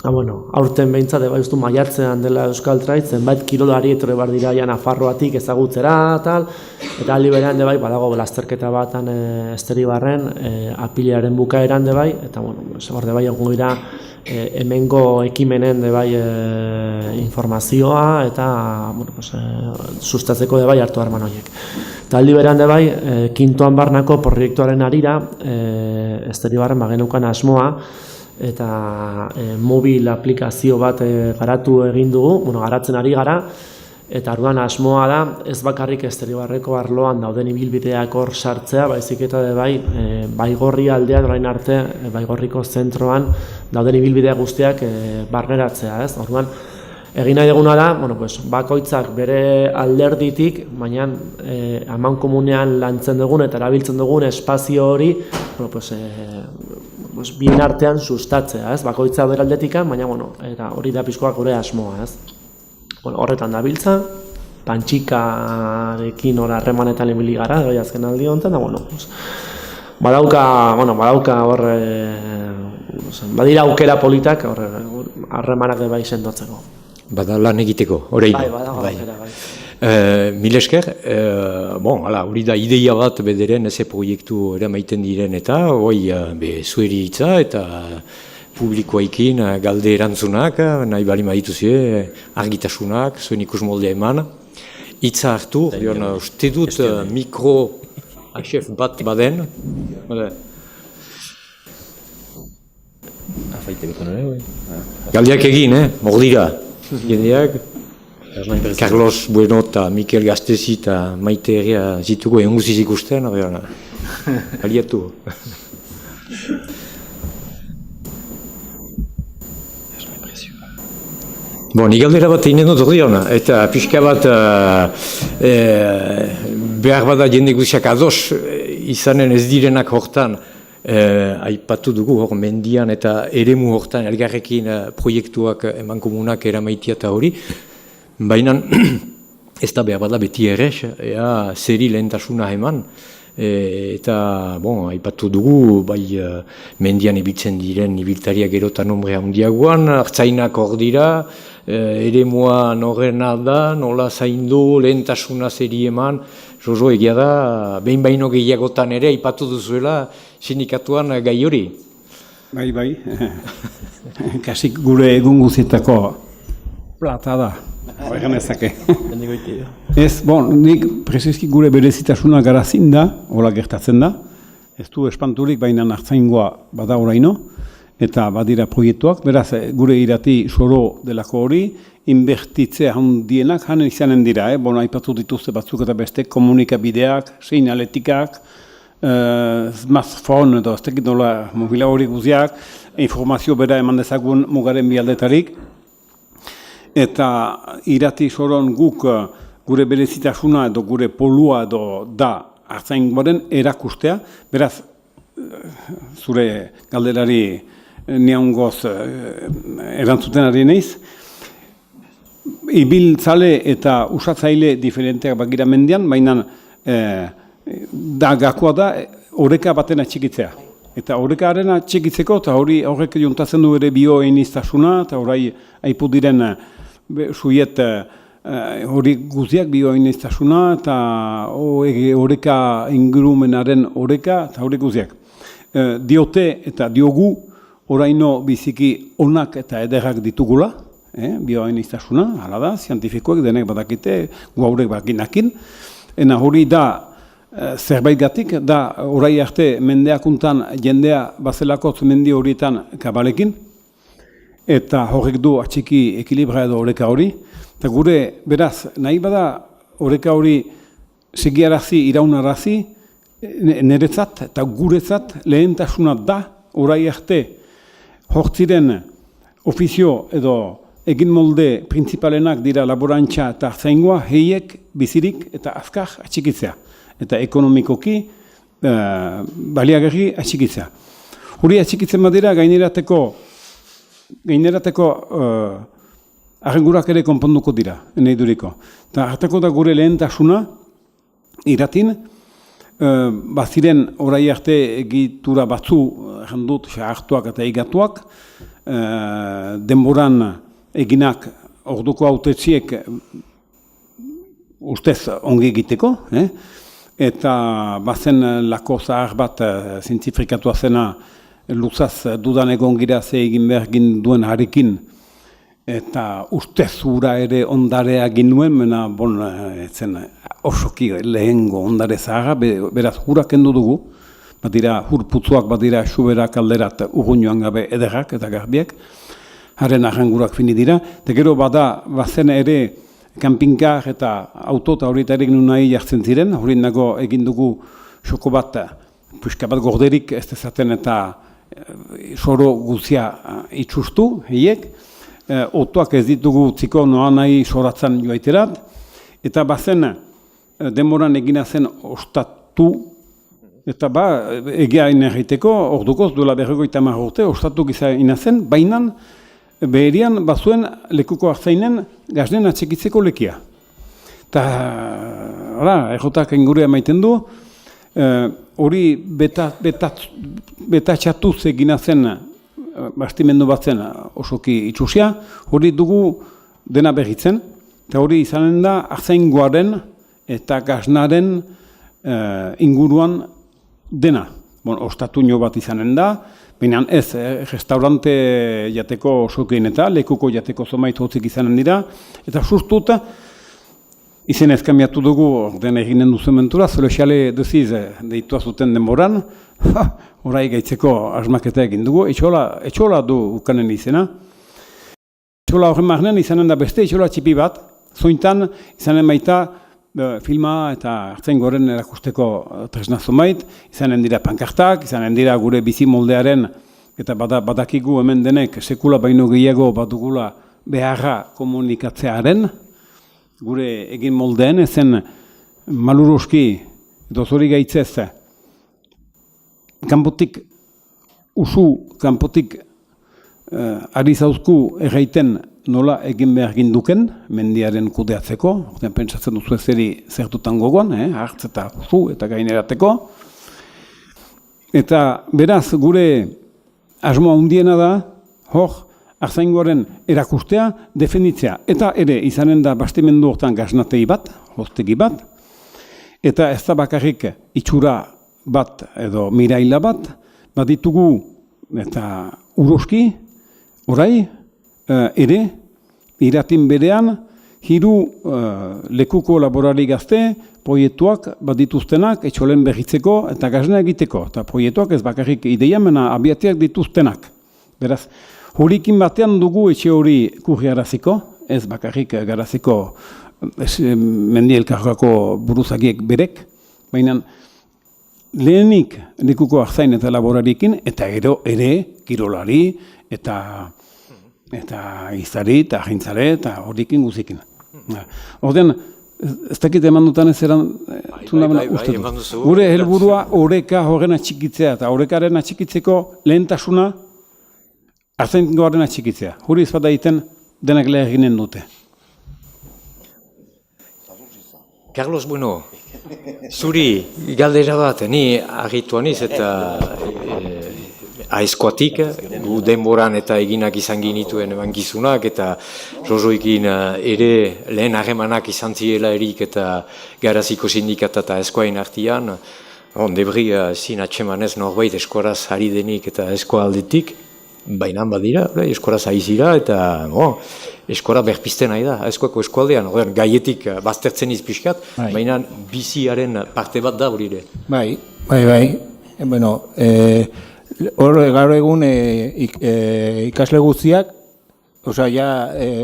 aurten behintzat debai ustu maiatzean dela Euskal Trail, zenbait kirolari etorri bar dira Nafarroatik ezagutzera, eta aldi berean debai badago lasterketa batan Esteri Barren, apilaren bukaeran debai, eta hor debai egongo dira hemengo ekimenen debai informazioa eta sustatzeko debai hartu harreman horiek. Eta aldi berean debai, Kintoan barnako proiektuaren arira, Esteri Barren bagenukan asmoa, eta mobil aplikazio bat garatu egin dugu, garatzen ari gara, eta orduan asmoa da, ez bakarrik Esteri Barreko arloan dauden ibilbideak hor sartzea, baizik eta bai, Baigorri aldean orain arte, Baigorriko zentroan dauden ibilbidea guztiak barneratzea, ez? Orduan, egin nahi duguna da, bueno, pues, bakoitzak bere alderditik, baina aman komunean lantzen dugun eta erabiltzen dugun espazio hori, bueno, pues, bien artean sustatzea, ez? Bakoitza bere aldetikan, baina bueno, eta hori da pixkoak gure asmoa, ez? Bueno, horretan dabiltza, Pantxikarekin harremanetan ibili gara, goi azken aldi honetan, da bueno, pues, badauka hor, badira aukera politak harremanak bai sendotzeko. Bada lan egiteko, orain. Bai, badago aukera, bai. Mil esker, hori da ideia bat bederen eze proiektu eramaiten diren eta zueri hitza eta publikoaikin galde erantzunak, nahi bali madituzue, argitasunak, zuen ikus moldea eman. Hitza hartu, uste dut mikro HF bat baden. Galdiak egin, mordira. Jendeak. Carlos Bueno eta Mikel Gastezi eta Maite Herria zituko egun guziz ikusten, aliatu. Nik galdera bat egin dut hori hona, eta pixka bat behar bada jende guziak ados izanen ez direnak hortan aipatu dugu hor mendian eta eremu hortan elgarrekin proiektuak eman komunak eramaitia eta hori. Baina ez da behar bada beti errez, zeri lehentasuna eman. Eta aipatu dugu, mendian ibiltzen diren ibiltariak erotan nombre handiagoan, hartzainak hor dira, eremua norrena da, nola zaindu, lehentasuna zeri eman, Jojo egia da, behin baino gehiagotan ere aipatu duzuela sindikatuan gai hori. Bai, kasik gure egun guzietako plata da. Egan ezake. Ez, nik prezeski gure berezitasuna garazin da, hola gertatzen da. Ez du espanturik, baina hartzaingoa bada oraino, eta badira proiektuak. Beraz, gure irati soro delako hori, inbertitze handienak han izanen dira. Aipatu dituzte batzuk eta beste komunikabideak, seinaletikak, smartphone edo ez tekit nola mobila hori guziak, informazio bera eman dezagun mugaren bialdetarik. Eta irati soron guk gure berezitasuna edo gure polua edo da hartzaingoaren erakustea. Beraz, zure galderari niangoz erantzuten ari naiz. Ibiltzale eta usatzaile diferenteak bagira mendian, baina da gakoa da oreka baten atxikitzea. Eta horrekaaren atxikitzeko, eta horrek jontatzen du ere bioeiniztasuna, eta horrai aipu diren suiet hori guziak bioeiniztasuna, eta horreka ingurumenaren horreka, eta hori guziak. Diote eta diogu oraino biziki onak eta ederrak ditugula, bioeiniztasuna, hala da, zientifikoek denek badakite, gu haurek bakinakin, ena hori da zerbaitgatik, da orai arte mendeakuntan jendea bazelako mendi horietan kabalekin, eta horrek du atxiki ekilibra edo oreka hori, eta gure, beraz, nahi bada oreka hori segiarazi, iraunarazi, niretzat eta guretzat lehentasuna da orai arte hortziren ofizio edo egin molde printzipalenak dira laborantza eta hartzaingoa heiek bizirik eta azkar atxikitzea. Eta ekonomikoki baliagarri atxikitzea. Hori atxikitzen badira gainerateko arrengurak ere konponduko dira, nahi duriko. Eta hartako da gure lehentasuna iratin, baziren orai arte egitura batzu jendut hartuak eta igatuak, denboran eginak orduko hautetziek ustez ongi egiteko, eta bazen lako zahar bat zintzifrikatua zena luzaz dudan egon gira ze egin behar duen harekin, eta ustez ura ere ondarea ginuen, mena etzen osoki lehengo ondare zaharra, beraz hurak kendu dugu, badira hurputzuak, badira suberak alderat urruñoan gabe ederrak eta garbiek, haren arrangurak fini dira, eta gero bazen ere kanpinkar eta auto eta horietarik nahi jartzen ziren, hori nago egin dugu xoko bat, puska bat gorderik ez dezaten eta soro guzia itxustu, heiek, otoak ez ditugu utziko noa nahi soratzen joaiterat, eta bazen denboran egina zen ostatu, eta egia egiteko, ordukoz duela 50 urte, ostatu gizina zen, baina beherian bazuen lekuko hartzainen gaznen atxekitzeko lekia. Eta, errotak ingurea maiten du, hori betatxatuz egina zen bastimendu bat zen osoki itxusia, hori dugu dena berritzen, eta hori izanen da hartzaingoaren eta gaznaren inguruan dena. Ostatu nio bat izanen da, baina ez, restaurante jateko osokien eta lekuko jateko zomait hotzik izanen dira, eta sustuta, izen ezkamiatu dugu den eginen duzen mentura, Zolexiale duziz deitua zuten denboran, orai gaitzeko asmaketa egin dugu, etxola du ukanen izena. Etxola horren magnen izanen da beste etxola txipi bat, zointan izanen baita filma eta hartzaingoaren erakusteko tresna zomait, izanen dira pankartak, izanen dira gure bizi moldearen, eta badakigu hemen denek sekula baino gehiago badugula beharra komunikatzearen, gure egin moldeen, ezen maluroski edo zori gaitzez kanpotik ari zauzku erraiten nola egin behar ginduken mendiaren kudeatzeko, pentsatzen duzu ezeri zertutan gogoan, hartz eta usu eta gainerateko. Eta beraz gure asmoa handiena da, hor, hartzaingoaren erakustea, defenditzea. Eta ere, izanen da bastimendu hortan gaznatei bat, hostegi bat, eta ez da bakarrik itxura bat edo miraila bat, baditugu eta uroski, orai, ere, iratin berean, hiru lekuko laborari gazte, proiektuak badituztenak, etxolen berritzeko eta gazna egiteko. Eta proiektuak ez bakarrik ideia, mena abiatiak dituztenak. Beraz, horikin batean dugu etxe hori kurriaraziko, ez bakarrik garaziko mendi elkargako buruzagiek berek, baina lehenik lekuko hartzain eta laborarikin, eta ere kirolari eta izari eta agintzare eta horikin guzikin. Ordean, ez dakit eman dutan ez eran uste du. Gure helburua oreka horren atxikitzea eta orekaren atxikitzeko lehentasuna hartzaingoaren atxikitzea. Hori ez bada egiten denak leheginen dute. Carlos, bueno, zuri galdera bat, ni argitu aniz eta aizkoatik, gu denboran eta eginak izan ginituen emankizunak eta Jojoekin ere lehen harremanak izan zirela erik eta garaziko sindikata eta eskoain artian, debri zin atxemanez norbait eskoraz ari denik eta eskoa aldetik, baina badira, eskoraz aizira eta eskora berpizten nahi da, eskoako eskualdean, gaietik baztertzen izpiskat, baina biziaren parte bat da hori ere. Bai. Bueno, gaur egun ikasle guztiak, ja,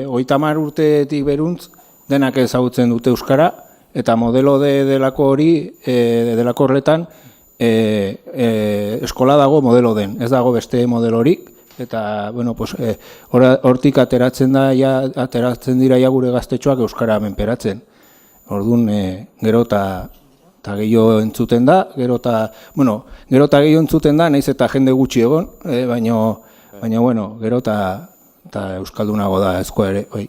30 urtetik beruntz, denak ezagutzen dute euskara, eta modelo delako hori, delako horretan, eskola dago modelo den, ez dago beste modelorik, eta, bueno, hortik ateratzen dira gure gaztetxoak euskara menperatzen. Orduan, gero eta gehiago entzuten da, gero eta gehiago entzuten da, nahiz eta jende gutxi egon, baina, bueno, gero eta euskaldunago da eskoa ere, bai.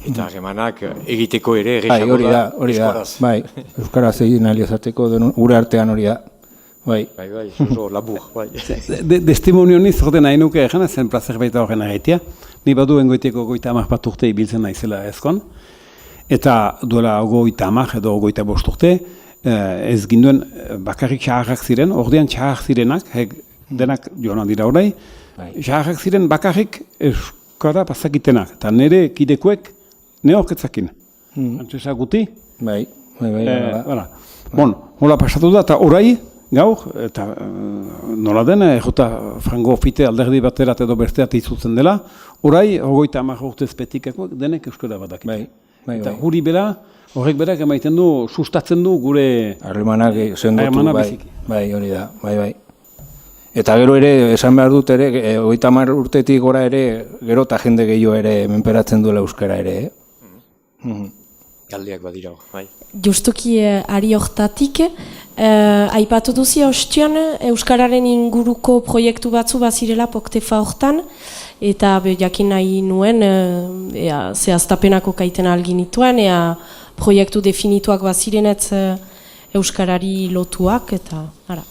Eta harremanak egiteko ere erresago da, euskaraz. Bai, euskaraz egin aliazateko gure artean hori da. Bai, labur, bai. Destimonio niz orden nahi nuke egin, zen plazer baita horren egaitia. Ni baduen goiteko 30 urte ibiltzen naizela ezkoan. Eta duela 30 edo 35 urte, ez ginduen bakarrik xaharrak ziren, ordean xaharrak zirenak, denak joan dira orai, xaharrak ziren bakarrik euskara pasakitenak, eta nire kidekuek neorketzakin. Antzesa guti? Bai. Bon, hola pasatu da, eta orai, gaur, eta nola den, jota frango fite alderdi baterat edo besteat izutzen dela, orai, 30 urte ezpetikako denek euskara badakit. Eta huri bera, horrek berak emaiten du, sustatzen du gure harremanak sendotu, bai, hori da, bai. Eta gero ere, esan behar dut ere, 30 urtetik gora ere, gero eta jende gehiago ere menperatzen duela euskara ere. Galdeak badira, bai. Justuki ari hortatik, aipatu duzi ostion euskararen inguruko proiektu batzu bazirela Poktefa hortan, eta jakin nahi nuen, zehaztapenako kaiten algin nituen, proiektu definituak bazirenetz euskarari lotuak, eta ara.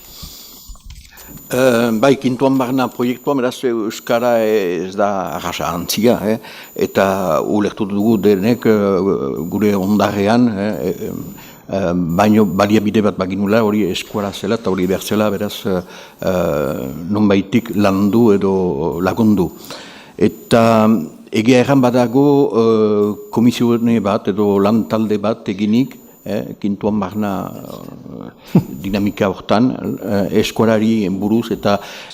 Bai, Kintuan Barna proiektua, beraz euskara ez da arrasa antzia, eta ulertu dugu denek gure ondarrean, baino baliabide bat baginula hori eskuara zela eta hori behar zela, beraz nonbaitik landu edo lagundu. Eta egia erran badago komisione bat edo lan talde bat eginik, Kintuan Barna dinamika hortan, eskuarari buruz eta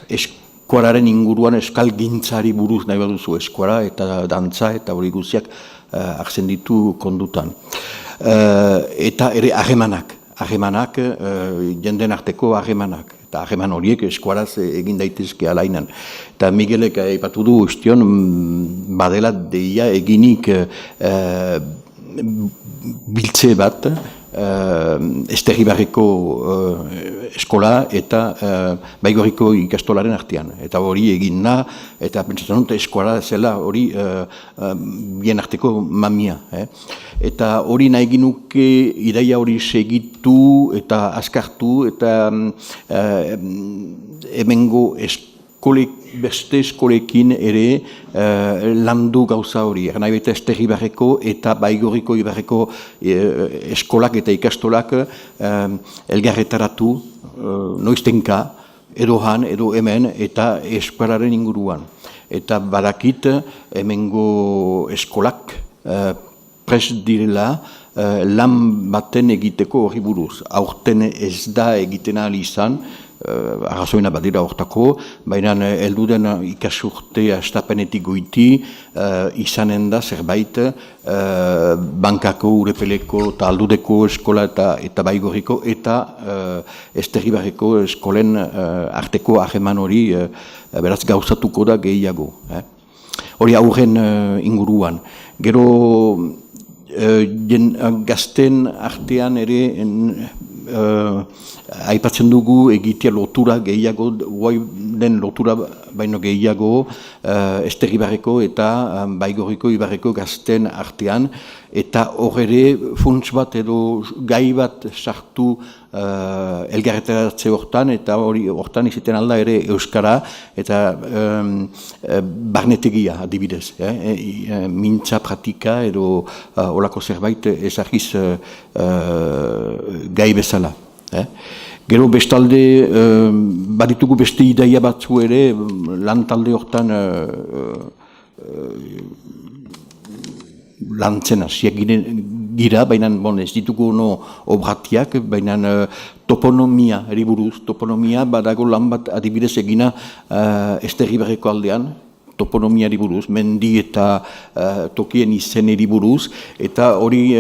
eskuararen inguruan eskalgintzari buruz nahi baduzu eskuara eta dantza eta hori guztiak hartzen ditu kondutan. Eta ere harremanak, jenden arteko harremanak. Eta harreman horiek eskuaraz egin daitezke alainan. Eta Miguelek aipatu du ustion badela deia eginik biltze bat Esterribarreko eskola eta Baigorriko ikastolaren artean. Eta hori egin da, eta pentsatzen dut eskola zela hori bien arteko mamia. Eta hori nahi ginuke idaia hori segitu eta azkartu eta hemengo beste eskolekin ere landu gauza hori. Nahi baita Esterribarreko eta Baigorriko Ibarreko eskolak eta ikastolak elgarretaratu noiztenka, edo han, edo hemen, eta eskualaren inguruan. Eta badakit hemengo eskolak prest direla lan baten egiteko hori buruz. Aurten ez da egiten ahal izan, arrazoina badira hortako, baina helduden ikasurte astapenetik goiti izanen da zerbait Bankako, Urepeleko eta Aldudeko eskola eta Baigorriko eta Esterribarreko eskolen arteko harreman hori beraz gauzatuko da gehiago. Hori aurren inguruan. Gero gazten artean ere aipatzen dugu egitea lotura gehiago, guai den lotura baino gehiago Esterribarreko eta Baigorriko Ibarreko gazten artean, eta hor ere funts bat edo gai bat sartu elgarretaratze hortan, eta hori hortan izaten alda ere euskara eta barnetegia adibidez. Mintza pratika edo olako zerbait ezagiz gai bezala. Gero bestalde, baditugu beste idaia batzu ere, lan talde hortan lantzen hasiak gira, baina ez ditugu obratiak, baina toponomia eriburuz, toponomia badago lan bat adibidez egina Esterribarreko aldean, toponomiari buruz, mendi eta tokien izeneri buruz, eta hori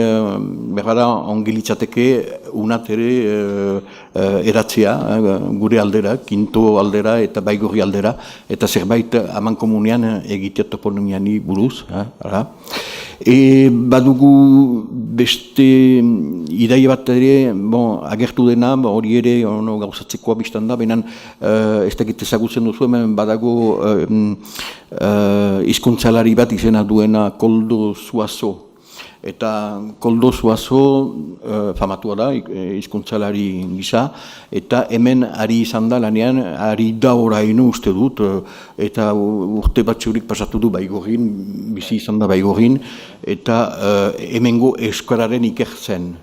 berbara ongilitzateke unat ere eratzea gure aldera, Kinto aldera eta Baigorri aldera, eta zerbait aman komunean egitea toponomiani buruz. Badugu beste idaia bat ere agertu dena, hori ere gauzatzekoa biztan da, baina ez dakit ezagutzen duzu, hemen badago hizkuntzalari bat izena duena Koldo Zuazo. Eta Koldo Zuazo famatua da, hizkuntzalari gisa, eta hemen ari izan da lanean, ari da oraino uste dut, eta urte batzurik pasatu du Baigorrin, bizi izan da Baigorrin, eta hemengo euskararen ikertzen.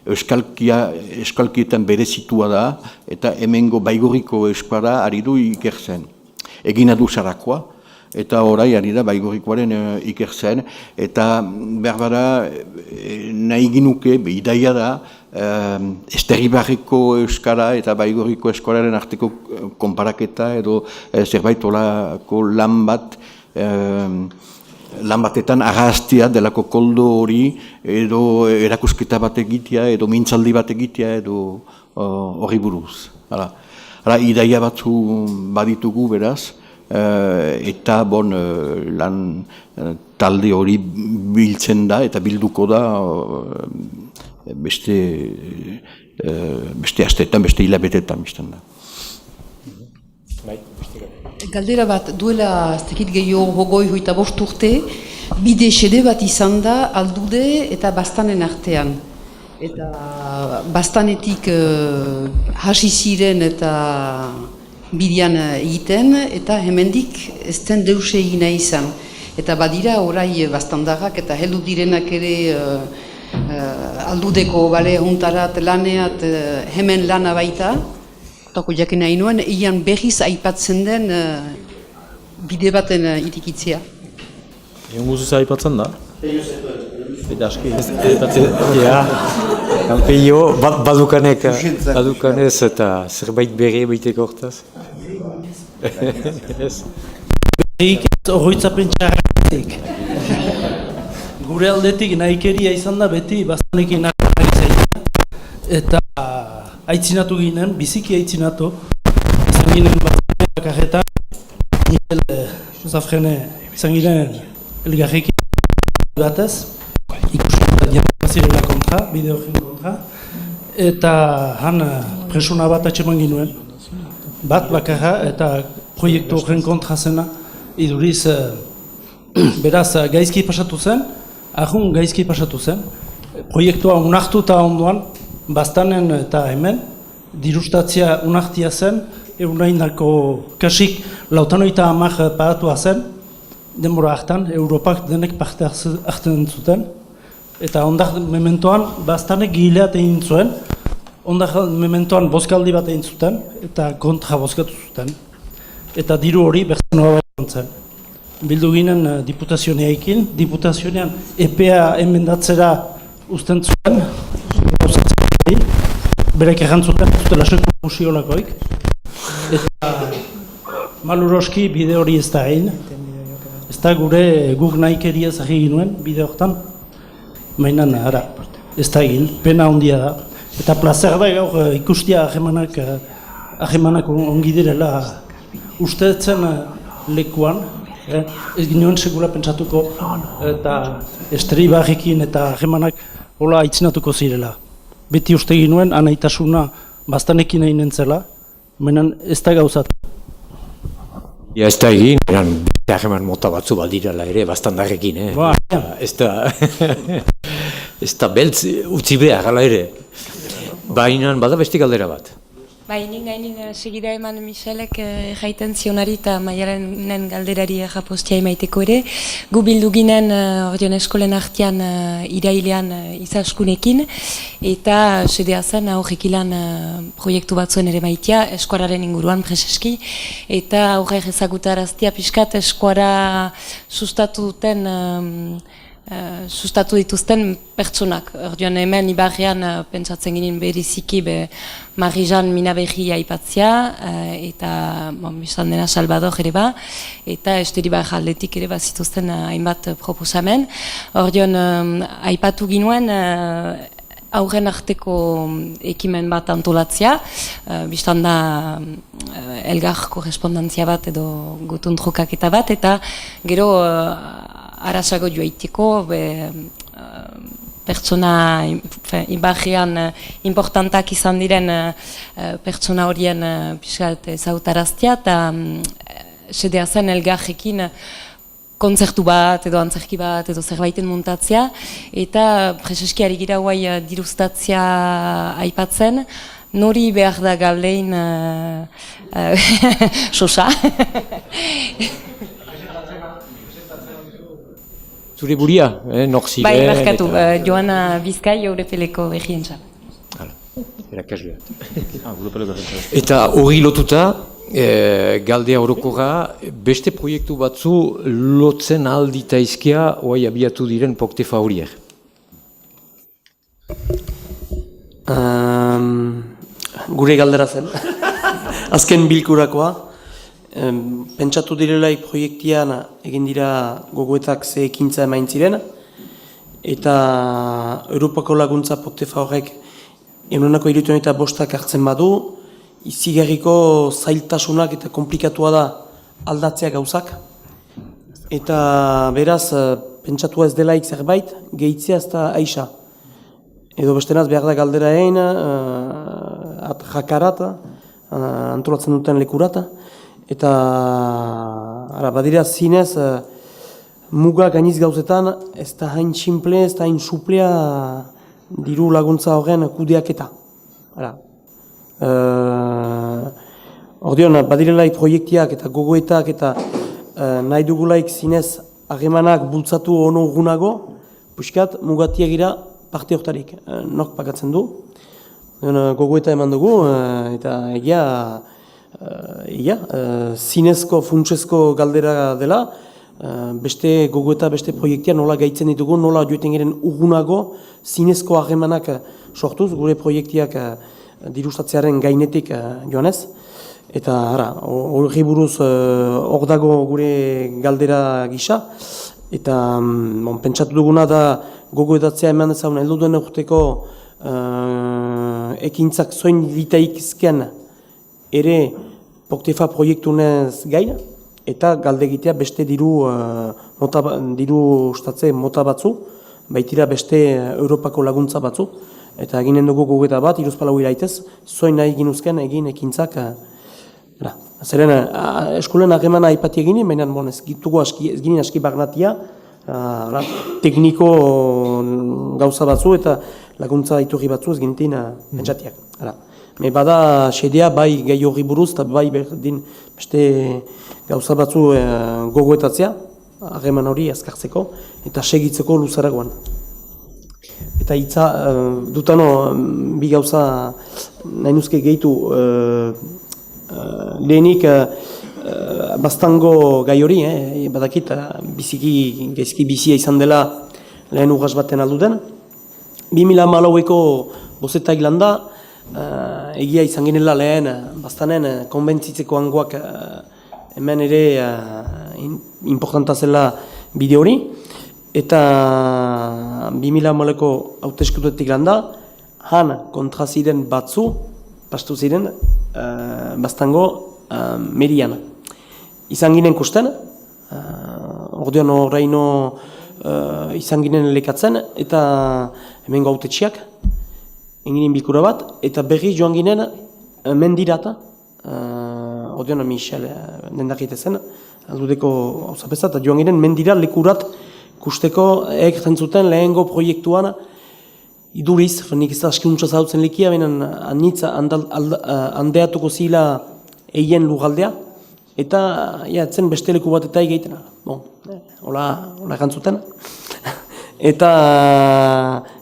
Euskalkietan berezitua da, eta hemengo Baigorriko euskara ari du ikertzen. Egina du Sarakoa, eta orai ari da Baigorrikoaren ikertzen, eta berbara nahi ginuke, idaia da, Esterribarreko euskara eta Baigorriko eskolaren arteko konparaketa edo zerbait olako lan batetan arrastia delako koldo hori edo erakusketa bat egitea edo mintzaldi bat egitea edo horri buruz. idaia batzu baditugu beraz, eta lan talde hori biltzen da eta bilduko da beste asteetan, beste hilabetetan bizten da. Galdera bat, duela ez dakit gehiago hogeita bost urte, bide xede bat izan da aldude eta bastanen artean. Eta bastanetik hasi ziren eta bidean egiten, eta hemendik ez zen deus egina izan. Eta badira orai bastandarrak eta heldu direnak ere aldudeko bale juntarat laneat hemen lana baita. Toko jakin nahi nuen, ian berriz aipatzen den bide baten irikitzea. Egon guzuz aipatzen da? Eta aski. Peio, badukanez eta zerbait berri baiteko hortaz. Horroitzapen txarratik. Gure aldetik nahikeria izan da beti bastanekin nahi zaita. Eta aitzinatu ginen, biziki aitzinatu. Izan ginen bastaneak arretan. Nihel Zafrene izan ginen elgarrekin batez. Ikusten jendazirela kontra, bide horren kontra. Eta han presuna bat atxeman ginuen. Bat bakarra eta proiektu horren kontra zena. Iduriz, beraz, gaizki pasatu zen, ahun gaizki pasatu zen. Proiektua unartu eta ondoan, bastanen eta hemen, dirustatzia unartia zen, eunainako kasik lautanoita amak paratua zen, denbora hartan, Europak denek parte hartzen zuten. Eta ondak mementoan, bastanek gileat egin zuen, ondak mementoan bozkaldi bat egin zuten, eta kontra bozkatu zuten. Eta diru hori berzanoa bat zen. Bildu ginen diputazionearekin, diputazionean EPA emendatzera usten zuen, berek errantzuten, zutela seko musiolakoik. Eta maluroski bide hori ez da egin. Ez da guk nahikeria zahir ginuen bide horretan. Mainan, ara, ez da egin, pena ondia da. Eta plazer da gaur ikustia ahemanak ongi direla ustetzen lekuan. Ez ginen segura pentsatuko eta esteri barrekin eta ahemanak hola aitzinatuko zirela. Beti uste ginuen, anaitasuna bastanekin egin entzela, menan ez da gauzat. Ez da egin, beste aheman mota batzu baldirala ere, bastandarrekin, ez da beltz utzi behar, ala ere. Baina bada beste galdera bat. Bai, nik segida eman Michelek jaiten zionari eta Maialenen galderari japostia emaiteko ere. Gu bildu ginen eskolen artean irailean izaskunekin eta sedea zen aurrek ilan proiektu batzuen ere maitea eskuararen inguruan preseski eta aurrek ezagutaraztia pixkat eskuara sustatu dituzten pertsonak. Orduan hemen ibarrean pentsatzen ginen beriziki Marijan Minaberri aipatzea eta bizan dena Salvador ere ba eta esteri bar aldetik ere bazituzten hainbat proposamen. Orduan aipatu ginuen aurren arteko ekimen bat antolatzea, biztan da elgar korrespondantzia bat edo gutun trokaketa bat eta gero arasago joaiteko pertsona ibarrean importantak izan diren pertsona horien pixkat ezautaraztea eta sedea zen elgarrekin kontzertu bat edo antzerki bat edo zerbaiten muntatzea eta preseski ari gira guai dirustatzea aipatzen nori behar da galdein sosa. Zure buria, nor ziren? Bai, barkatu, Joana Bizkai, Eurepeleko behientza. Eta hori lotuta, galdea orokorra, beste proiektu batzu lotzen aldita izkia oai abiatu diren Poktefa horiek. Gure galdera zen. Azken bilkurakoa. Pentsatu direlaik proiektian egin dira gogoetak ze ekintza emain ziren eta Europako laguntza Poktefa horrek 175 hartzen badu izigarriko zailtasunak eta komplikatua da aldatzea gauzak. Eta beraz, pentsatu ez delaik zerbait, gehitzea ez da aixa. Edo bestenaz behar da galdera egin, jakarat, antolatzen duten lekurat. Eta badira zinez, muga gainiz gauzetan, ez da hain simple, ez da hain suplea diru laguntza horren kudeaketa. Ordeon, badirelaik proiektiak eta gogoetak eta nahi dugulaik zinez harremanak bultzatu ono urgunago, puskat mugatiak gira parte hortarik. Nork pagatzen du. Gogoeta eman dugu eta egia zinezko, funtsezko galdera dela, beste gogoeta, beste proiektia nola gaitzen ditugu, nola joeten giren urgunago zinezko harremanak sortuz, gure proiektiak dirustatzearen gainetik joanez. Eta hori buruz hor dago gure galdera gisa. Eta pentsatu duguna da gogoetatzea eman dezagun heldu duen urteko ekintzak zoin litaikizken ere Poktefa proiektunez gain, eta galdegitea beste diru ustatze mota batzu, baitira beste Europako laguntza batzu. Eta eginen dugu gogoeta bat, iruzpalau iraitez, zoin nahi ginuzken egin ekintzak. Zeren, eskolen harremana aipati egin, baina ez ginen aski bagnatia, tekniko gauza batzu eta laguntza iturri batzu ez gintin pentsatiak. Bada sedea bai gai horri buruz eta bai berdin beste gauza batzu gogoetatzea, harreman hori azkartzeko eta segitzeko luzaragoan. Eta hitza dutano bi gauza nahi nuzke gehitu lehenik bastango gai hori, badakit biziki gaizki bizia izan dela lehen urras baten alduden. 2014ko bozeta hilanda, egia izan ginela lehen bastanen konbentzitzeko hangoak hemen ere importanta zela bide hori. Eta 2014ko hauteskundetik landa, han kontra ziren batzu, pastu ziren bastango merian. Izan ginen kusten, ordean horreino izan ginen lekatzen, eta hemen gautetxiak, enginen bilkura bat, eta berri joan ginen mendirata, ordean Michel nendakite zen, aldudeko hauzapeza, eta joan ginen mendira lekurat kusteko egiten zuten lehengo proiektuan iduriz, nik ez da askiuntza zautzen lekia, baina anitza handeatuko zila eien lugaldea, eta etzen beste leku bat eta egiten. Hola egantzuten. Eta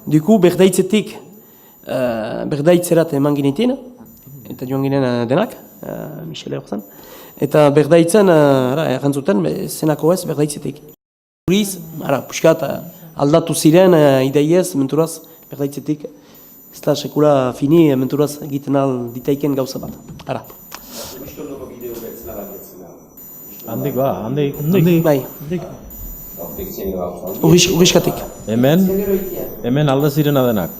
duku berdaitzetik, berdaitzerat eman ginetin, eta joan ginen denak, Michele hor zen, eta berdaitzen egantzuten, zenako ez berdaitzetik. Duriz, puskat aldatu ziren ideiez, menturaz, berdaitzetik, ez da sekula fini, menturaz egiten ditaiken gauza bat. Handik ba, handik. Bai. Uriskatik. Hemen alda zirena denak.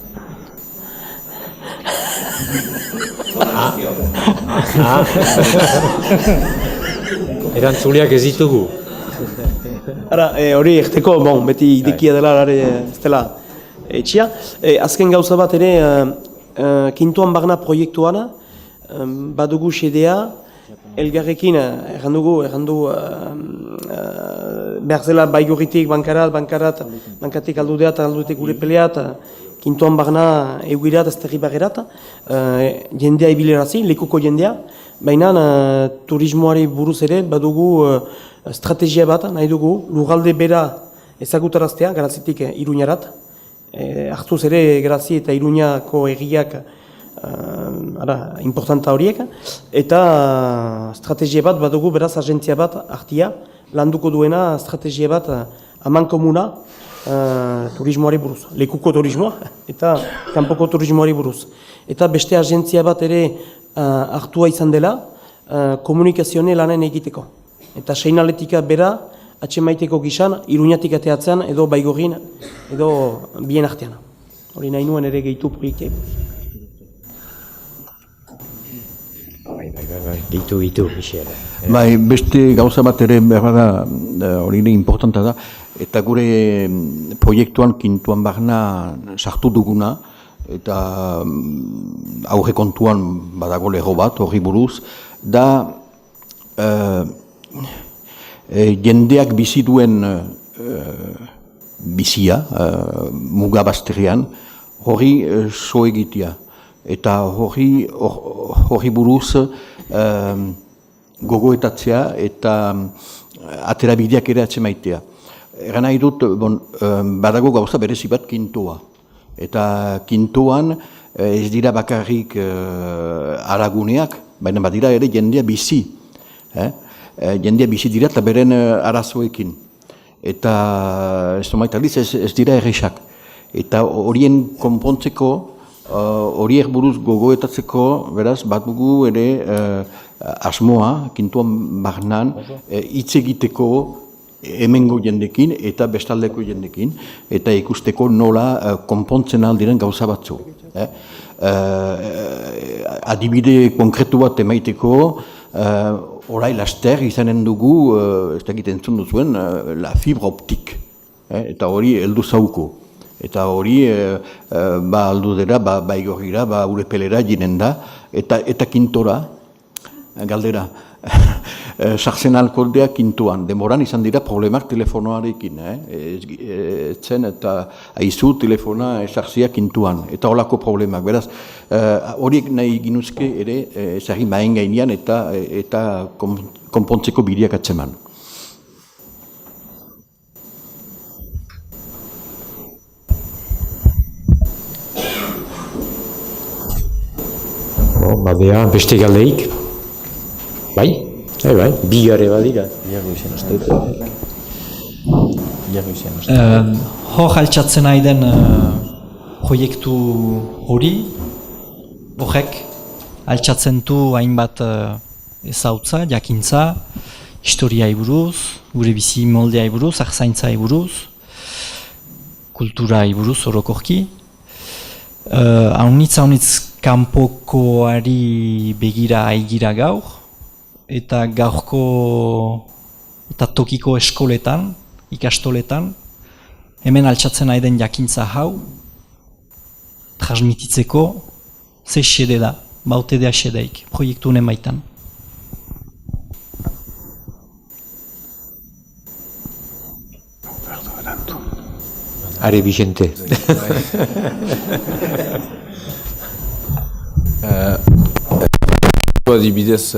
Erantzuleak ez ditugu. Hori egteko, beti idekia dela, ez dela etxia. Azken gauza bat ere, kintuan barna proiektuan, badugu sedea, elgarrekin, errandu behar zela baigurritik bankatik aldudeat, aldudetik gure peleat, kintuan barna eugirat, ez terri barrerat, jendea ibilerazi, lekuko jendea, baina turismoari buruz ere badugu estrategia bat, nahi dugu, lurralde bera ezagutaraztea, Garazitik Iruñarat, hartuz ere Garazi eta Iruñako egiak importanta horiek, eta estrategia bat badugu beraz agentzia bat hartia, landuko duena estrategia bat amankomuna turismoari buruz, lekuko turismoa eta kanpoko turismoari buruz. Eta beste agentzia bat ere hartua izan dela komunikazione lanen egiteko. Eta seinaletika bera atxemaiteko gizan, Iruñatik ateatzen edo Baigorrin edo bien artean. Hori nahi nuen ere gehitu proiektia. Gitu, Michel. Bai, beste gauza bat ere behar da, hori ere importanta da, eta gure proiektuan kintuan barna sartu duguna, eta aurre kontuan badago lego bat, horri buruz, da jendeak bizi duen bizia, mugabazterian, hori so egitea. Eta hori buruz gogoetatzea eta aterabideak ere atzemaitea. Egan nahi dut, badago gauza berezi bat kintoa. Eta kintoan ez dira bakarrik araguneak, baina badira ere jendea bizi. Jendea bizi dira eta beren arazoekin. Eta ez dira erresak. Eta horien konpontzeko, horiek buruz gogoetatzeko, beraz, bat dugu ere asmoa, kintuan barnan, hitz egiteko hemengo jendekin eta bestaldeko jendekin, eta ikusteko nola konpontzen aldiren gauza batzu. Adibide konkretu bat emaiteko, orai laster izanen dugu, ez dakit entzun duzuen, la fibra optik, eta hori heldu zauko. Eta hori, ba aldudera, ba igorgira, ba urepelera jinen da, eta kintora, galdera, sartzen alkoldea kintuan. Demoran izan dira problemak telefonoarekin, etzen eta aizu telefona sartzea kintuan, eta holako problemak. Beraz, horiek nahi ginuzke ere, ezagin maen gainean eta konpontzeko bideak atzeman. Badea, beste galdeik. Bai? Bai, bigare badira. Hor altxatzen nahi den proiektu hori, horrek altxatzen du hainbat ezautza, jakintza, historiai buruz, gure bizi moldeai buruz, arzaintzai buruz, kulturai buruz orokorki. Haunitz kanpokoari begira aigira gaur, eta gaurko eta tokiko eskoletan, ikastoletan, hemen altxatzen nahi den jakintza hau, transmititzeko, ze xede da, baute da xedeik, proiektu honen baitan. Are Vicente. Adibidez,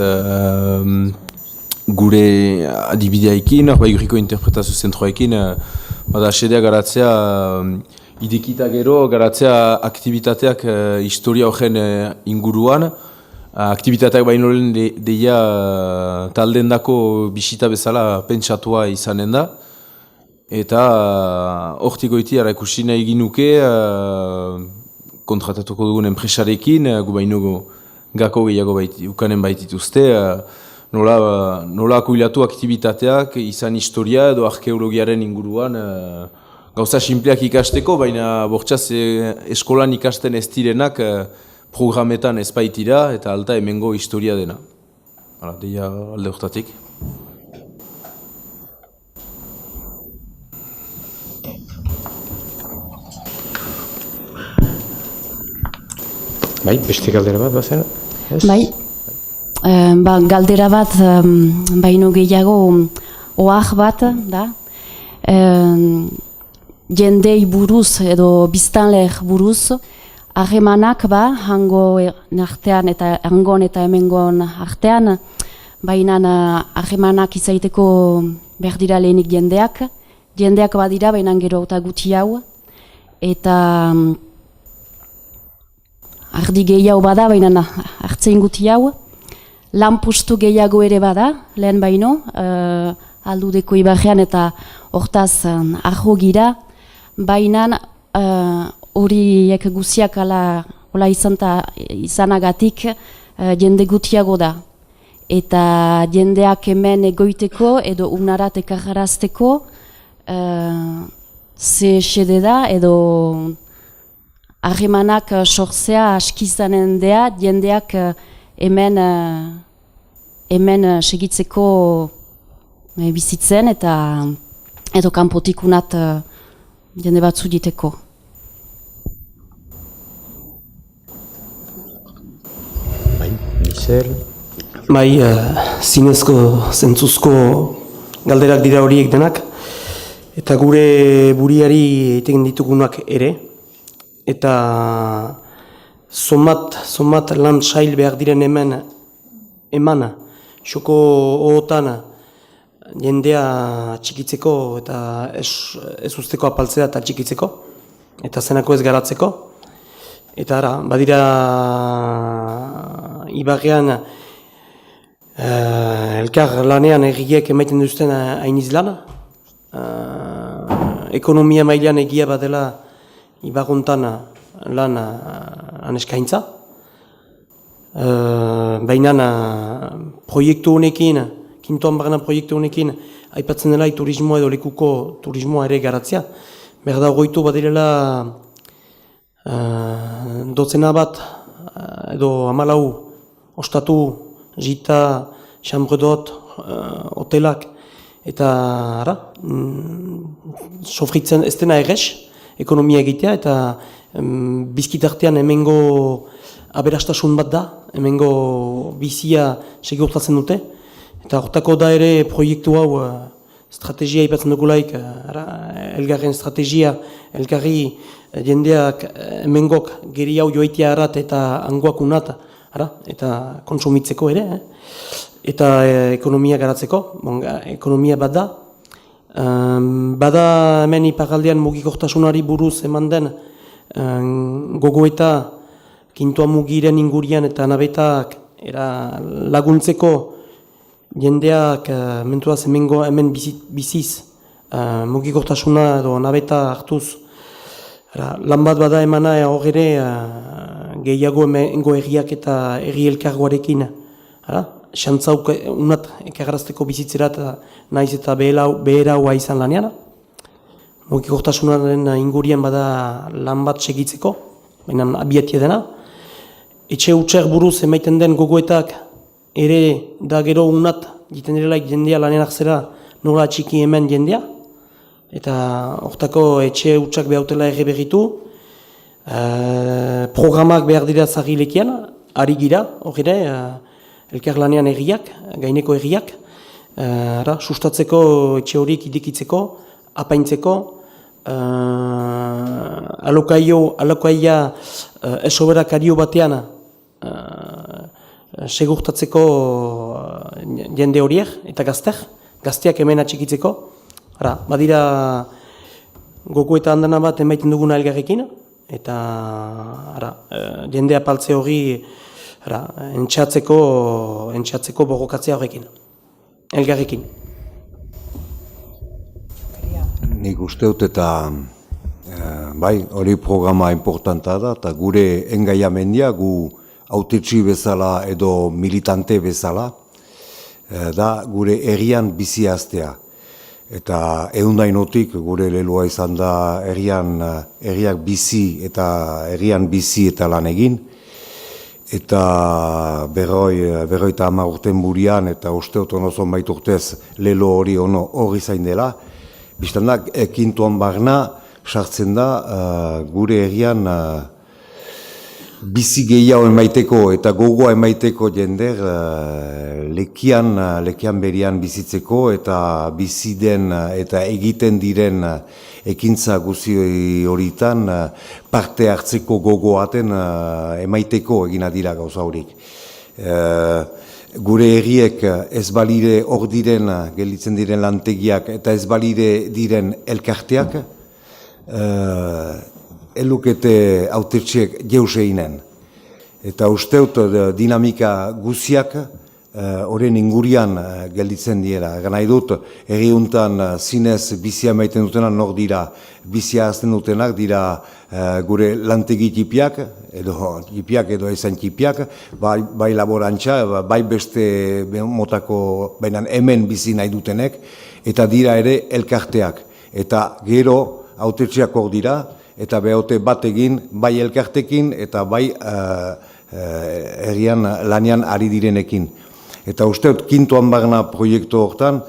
gure adibideaekin, Baigorriko interpretazio zentroekin, bada xedea garatzea, idekita gero garatzea aktibitateak historia horren inguruan, aktibitateak baino lehen deia taldendako bisita bezala pentsatua izanen da, eta hortik goiti ikusi nahi ginuke kontratatuko dugun enpresarekin, gu baino gako gehiago ukanen baitituzte, nola akuilatu aktibitateak izan historia edo arkeologiaren inguruan gauza simpleak ikasteko, baina bortxaz eskolan ikasten ez direnak programetan ez baitira eta alta hemengo historia dena. Deia alde hortatik. Bai, beste galdera bat, bazen? Bai, galdera bat, baino gehiago ohar bat, da. Jendei buruz edo biztanleek buruz, harremanak hangon eta hemengon artean, baina harremanak izaiteko behar dira lehenik jendeak badira, baina gero eta guti hau, eta ardi gehiago bada, baina hartzein guti hau, lanpustu gehiago ere bada, lehen baino, aldudeko ibarrean eta hortaz arro gira, baina horiek guziak hola izanagatik jende gutiago da. Eta jendeak hemen egoiteko edo unarat ekarrarazteko ze xede da edo harremanak sortzea askizanen dea jendeak hemen hemen segitzeko bizitzen eta edo kanpotikunat jende batzu diteko. Michel? Bai, zinezko, zentzuzko galderak dira horiek denak, eta gure buriari egiten ditugunak ere, eta somat lan sail behar diren eman, xoko hootan jendea txikitzeko eta ez usteko apaltzea eta txikitzeko, eta zenako ez garatzeko. Eta ara, badira ibarrean elkar lanean egiek emaiten duzten hainiz lan. Ekonomia mailan egia badela ibarrontan lan aneskaintza. Baina proiektu honekin, Kintoan Barna proiektu honekin, aipatzen dela turismoa edo lekuko turismoa ere garatzea. Berda goitu badirela dozena bat edo 14 ostatu, jita, xambredot, hotelak, eta sofritzen ez dena errez, ekonomia egitea, eta bizkitartean hemengo aberastasun bat da, hemengo bizia segurtatzen dute, eta hortako da ere proiektu hau estrategia ipatzen dugulaik, elgarren estrategia, elgarri jendeak hemengok geri hau joitea arat eta angoak unat, eta kontsumitzeko ere, eta ekonomia garatzeko, ekonomia bat da. Bada hemen iparaldean mugikortasunari buruz eman den gogoeta Kintoa mugiren ingurian eta nabetak laguntzeko jendeak mentuaz hemen biziz mugikortasuna edo nabeta hartuz lan bat bada emana hor ere gehiago hemengo erriak eta erri elkargoarekin xantzauk unat ekarrazteko bizitzerat naiz eta beheraua izan lanean. Mugikortasunaren ingurian bada lan bat segitzeko, baina abiatia dena. Etxe utxer buruz emaiten den gogoetak ere da gero unat jiten direlaik jendea lanenak zera nola txiki hemen jendea. Eta hortako etxe utxak behautela erreberritu, programak behar dira zagilekian, ari gira, hor ere, elkar lanean erriak, gaineko erriak, sustatzeko etxe horiek idikitzeko, apaintzeko, alokaia esoberakario batean segurtatzeko jende horiek eta gazteak hemen atxikitzeko. Badira gogoeta handana bat emaiten duguna elgarrekin, eta jende apaltze hori entxatzeko borrokatzea horrekin, elgarrekin. Nik uste dut eta bai, hori programa importanta da, eta gure engaiamendia gu autetxi bezala edo militante bezala, da gure herrian biziaztea. Eta ehundainotik gure lelua izan da herriak bizi eta lan egin. Eta berroita 10 urten burian eta uste dut ono zonbait urtez lelo hori hori zain dela. Biztandak Kintoan Barna sartzen da gure herrian bizi gehiago emaiteko eta gogoa emaiteko jender lekian berian bizitzeko eta bizi den eta egiten diren ekintza guzi horitan parte hartzeko gogoaten emaiteko egina dira gauza horik. Gure herriek ez balire hor diren, gelditzen diren lantegiak eta ez balire diren elkarteak, elukete autetxiek jeus eginen. Eta usteut dinamika guziak horren ingurian gelditzen dira. Nahi dut, herriuntan zinez bizia maiten dutenak nor dira, bizia azten dutenak dira gure lantegi tipiak edo ezan tipiak, bai laborantza, bai beste motako, baina hemen bizi nahi dutenek, eta dira ere elkarteak. Eta gero autetxiak hor dira, eta behote bat egin, bai elkartekin eta bai herrian lanean ari direnekin. Eta uste dut, kintoan barna proiektu hortan,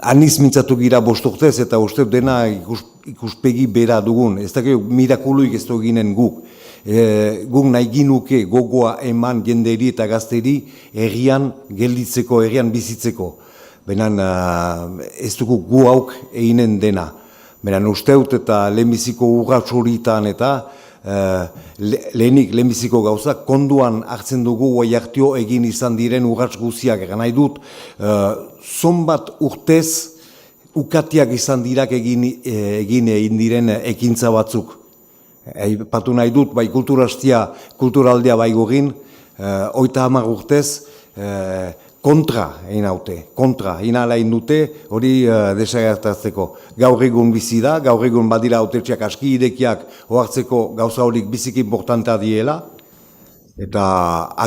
aniz mintzatu gira 5 urtez, eta uste dut dena ikuspegi bera dugun. Ez dakit, mirakuluik ez ginen guk. Guk nahi ginuke gogoa eman jenderi eta gazteri herrian gelditzeko, herrian bizitzeko. Benan ez dugu gu hauk eginen dena. Benan uste dut eta lehenbiziko urratz horitan eta lehenbiziko gauza, konduan hartzen dugu guai hartio egin izan diren urratz guziak. Egan nahi dut, zonbat urtez ukatiak izan dirak egin diren ekintza batzuk. Patu nahi dut, bai kulturaldea bai gogin, 30 urtez kontra egin haute, kontra, inala egin dute hori desagertatzeko. Gaur egun bizi da, gaur egun badira hautetxeak aski idekiak ohartzeko gauza horik biziki importantea diela, eta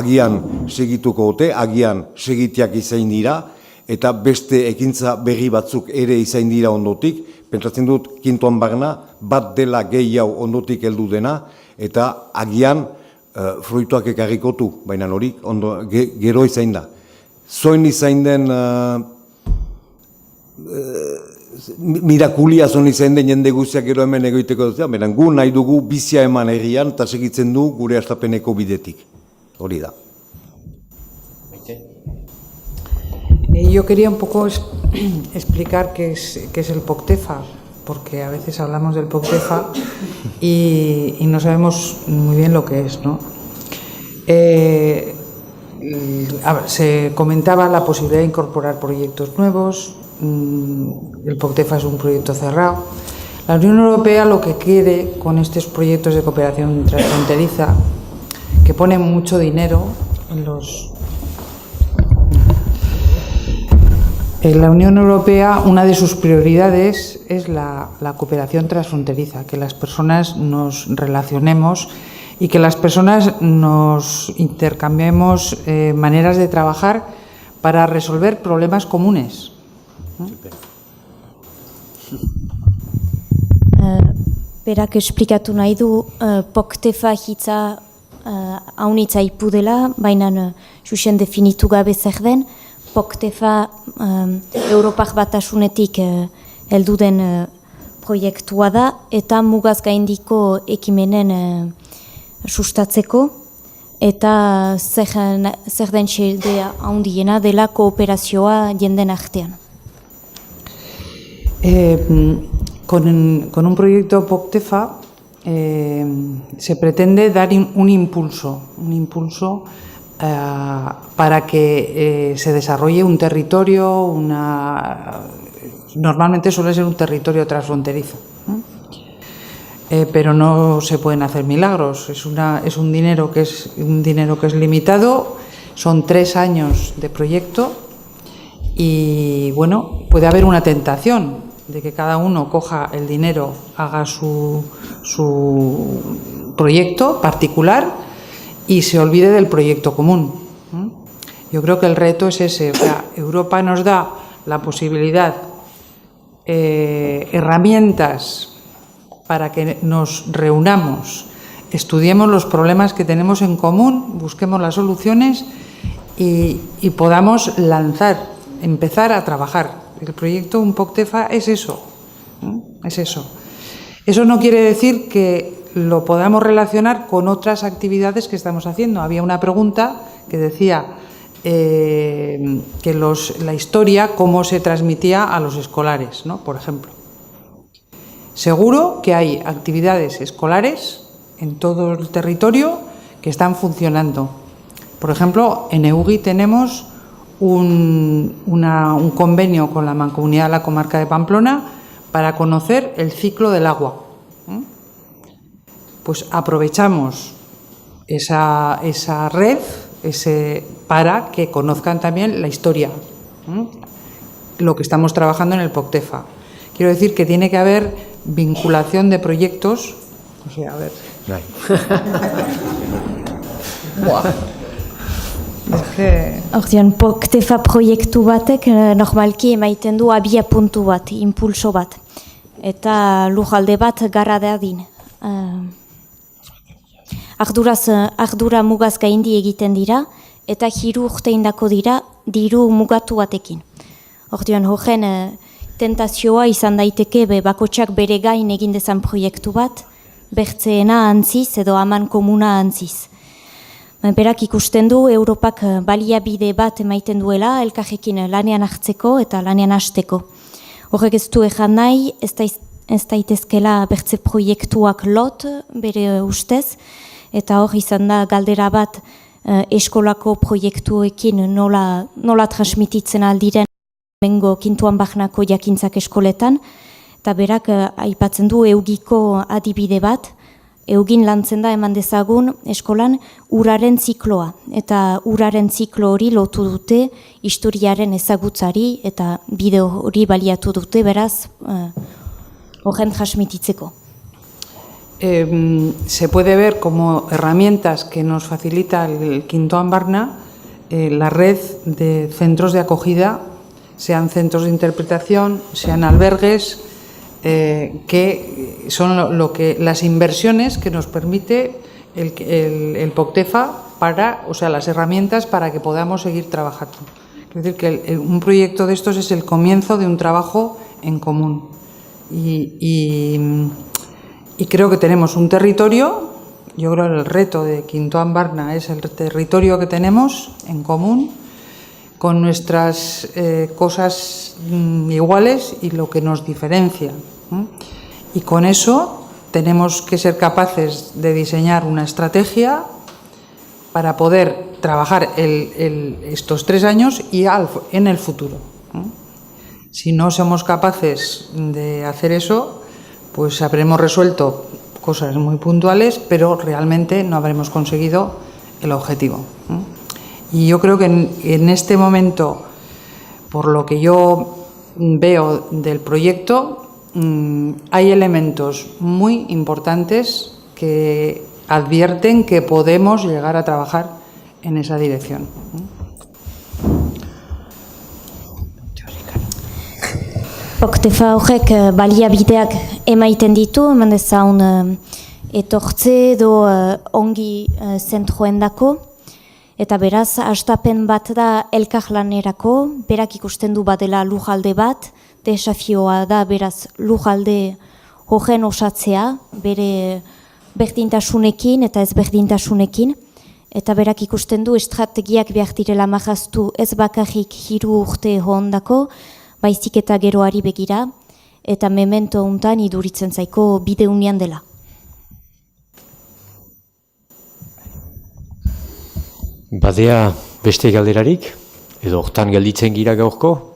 agian segituko dute, agian segitiak izain dira, eta beste ekintza berri batzuk ere izain dira ondotik, pentsatzen dut kintoan barna, bat dela gehiago ondotik heldu dena, eta agian fruituak ekarrikotu, baina hori gero izain da. Zoin izain den, mirakulia zoin izain den jende guztiak gero hemen egoiteko dut, beran gu nahi dugu bizia eman herrian, eta segitzen du gure hastapeneko bidetik. Hori da. Yo quería un poco explicar qué es el POCTEFA, porque a veces hablamos del POCTEFA y no sabemos muy bien lo que es, ¿no? Se comentaba la posibilidad de incorporar proyectos nuevos, el POCTEFA es un proyecto cerrado. La Unión Europea lo que quiere con estos proyectos de cooperación transfronteriza, que ponen mucho dinero en los... En la Unión Europea, una de sus prioridades es la cooperación transfronteriza, que las personas nos relacionemos y que las personas nos intercambiemos maneras de trabajar para resolver problemas comunes. Berak esplikatu nahi du POCTEFA hitza haunitza ipu dela, baina xuxen definitu gabe zer den. POCTEFA Europak Batasunetik heldu den proiektua da eta mugaz gaindiko ekimenen sustatzeko eta zer den xedea handiena dela kooperazioa jenden artean. Con un proyecto POCTEFA se pretende dar un impulso para que se desarrolle un territorio, normalmente suele ser un territorio transfronterizo, pero no se pueden hacer milagros. Es un dinero que es limitado, son 3 años de proyecto y bueno, puede haber una tentación de que cada uno coja el dinero, haga su proyecto particular y se olvide del proyecto común. Yo creo que el reto es ese. O sea, Europa nos da la posibilidad, herramientas para que nos reunamos, estudiemos los problemas que tenemos en común, busquemos las soluciones y podamos empezar a trabajar. El proyecto Un POCTEFA es eso. Es eso. Eso no quiere decir que lo podamos relacionar con otras actividades que estamos haciendo. Había una pregunta que decía que la historia, cómo se transmitía a los escolares, ¿no? Por ejemplo. Seguro que hay actividades escolares en todo el territorio que están funcionando. Por ejemplo, en EUGI tenemos un convenio con la Mancomunidad de la Comarca de Pamplona para conocer el ciclo del agua. Pues aprovechamos esa red para que conozcan también la historia, lo que estamos trabajando en el POCTEFA. Quiero decir que tiene que haber vinculación de proyectos. O sea, a ver. Ordean, POCTEFA proiektu batek normalki emaiten du abia puntu bat, impulso bat. Eta lujalde bat garra dadin. ardura mugaz gaindi egiten dira, eta 3 urte indako dira diru mugatu batekin. Orduan, horren tentazioa izan daiteke bakotxak bere gain egin dezan proiektu bat, bertzeena antziz edo aman komuna antziz. Berak ikusten du Europak baliabide bat emaiten duela elkarrekin lanean hartzeko eta lanean hasteko. Horrek ez du ezan nahi, ez daitezkela bertze proiektuak lot bere ustez, eta hor izan da galdera bat eskolako proiektuekin nola transmititzen aldiren mengo kintuan bahnako jakintzak eskoletan, eta berak aipatzen du eugiko adibide bat, eugin lantzen da eman dezagun eskolan uraren zikloa, eta uraren ziklo hori lotu dute historiaren ezagutzari eta bideo hori baliatu dute beraz horren transmititzeko. Se puede ver como herramientas que nos facilita el Quintoan Barna la red de centros de acogida, sean centros de interpretación, sean albergues, que son las inversiones que nos permite el POCTEFA las herramientas para que podamos seguir trabajando. Es decir, que un proyecto de estos es el comienzo de un trabajo en común. Y creo que tenemos un territorio, yo creo que el reto de Quintoan Barna es el territorio que tenemos en común, con nuestras cosas iguales y lo que nos diferencia. Y con eso tenemos que ser capaces de diseñar una estrategia para poder trabajar estos 3 años y en el futuro. Si no somos capaces de hacer eso, pues habremos resuelto cosas muy puntuales, pero realmente no habremos conseguido el objetivo. Y yo creo que en este momento, por lo que yo veo del proyecto, hay elementos muy importantes que advierten que podemos llegar a trabajar en esa dirección. POCTEFA horrek baliabideak emaiten ditu, eman dezaun etortze edo ongi zentroendako, eta beraz, hastapen bat da elkarlanerako, berak ikusten du badela lujalde bat, desafioa da beraz lujalde horren osatzea, bere berdintasunekin eta ez berdintasunekin, eta berak ikusten du estrategiak behar direla marraztu ez bakarrik 3 urte hondako, baizik eta geroari begira, eta memento untan iduritzen zaiko bide unian dela. Badea beste galderarik, edo hortan gelditzen gira gaurko?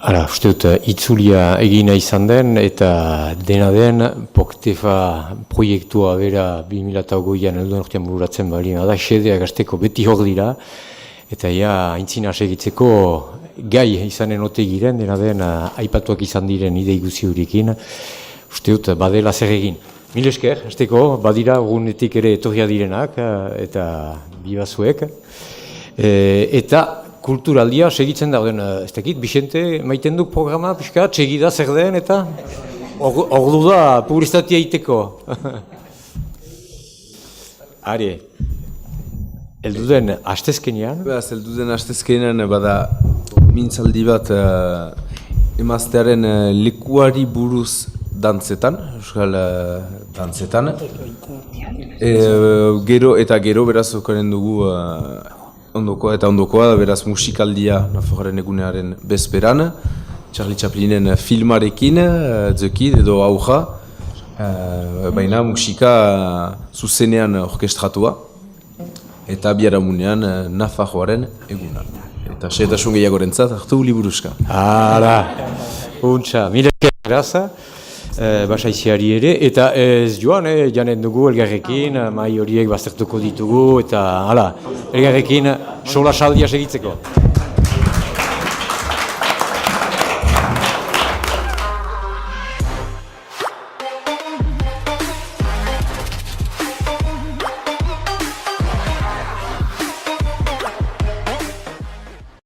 Hala, uste dut, itzulia egina izan den, eta dena den POCTEFA proiektua bera 2008an elduen urtean bururatzen bali, da xedea gazteko beti hor dira, eta aintzina segitzeko gai izanen ote giren, dena den aipatuak izan diren idei guzi horikin, uste dut, badela zer egin. Mil esker, hasteko, badira gunetik ere etorria direnak, eta bibazuek, eta kulturaldia segitzen da, ez dakit, Bixente maiten duk programa, pixka, segida zer den, eta ordu da publizitatea iteko. Are, elduden hastezkenean? Elduden hastezkenean, bada, mintzaldi bat emaztearen lekuari buruz dantzetan, euskal dantzetan. Gero beraz okaren dugu ondokoa, beraz musikaldia Nafarroaren egunearen bezperan, Charlie Chaplinen filmarekin, Zekid edo Auja, baina musika zuzenean orkestratua, eta biharamunean Nafarroaren egunan. Eta xehetasun gehiagorentzat hartu liburuska. Hala, untxa, mila graza. Basaiziari ere, eta ez joan, janen dugu elgarrekin, mai horiek baztertuko ditugu, eta hala, elgarrekin sola saldia segitzeko.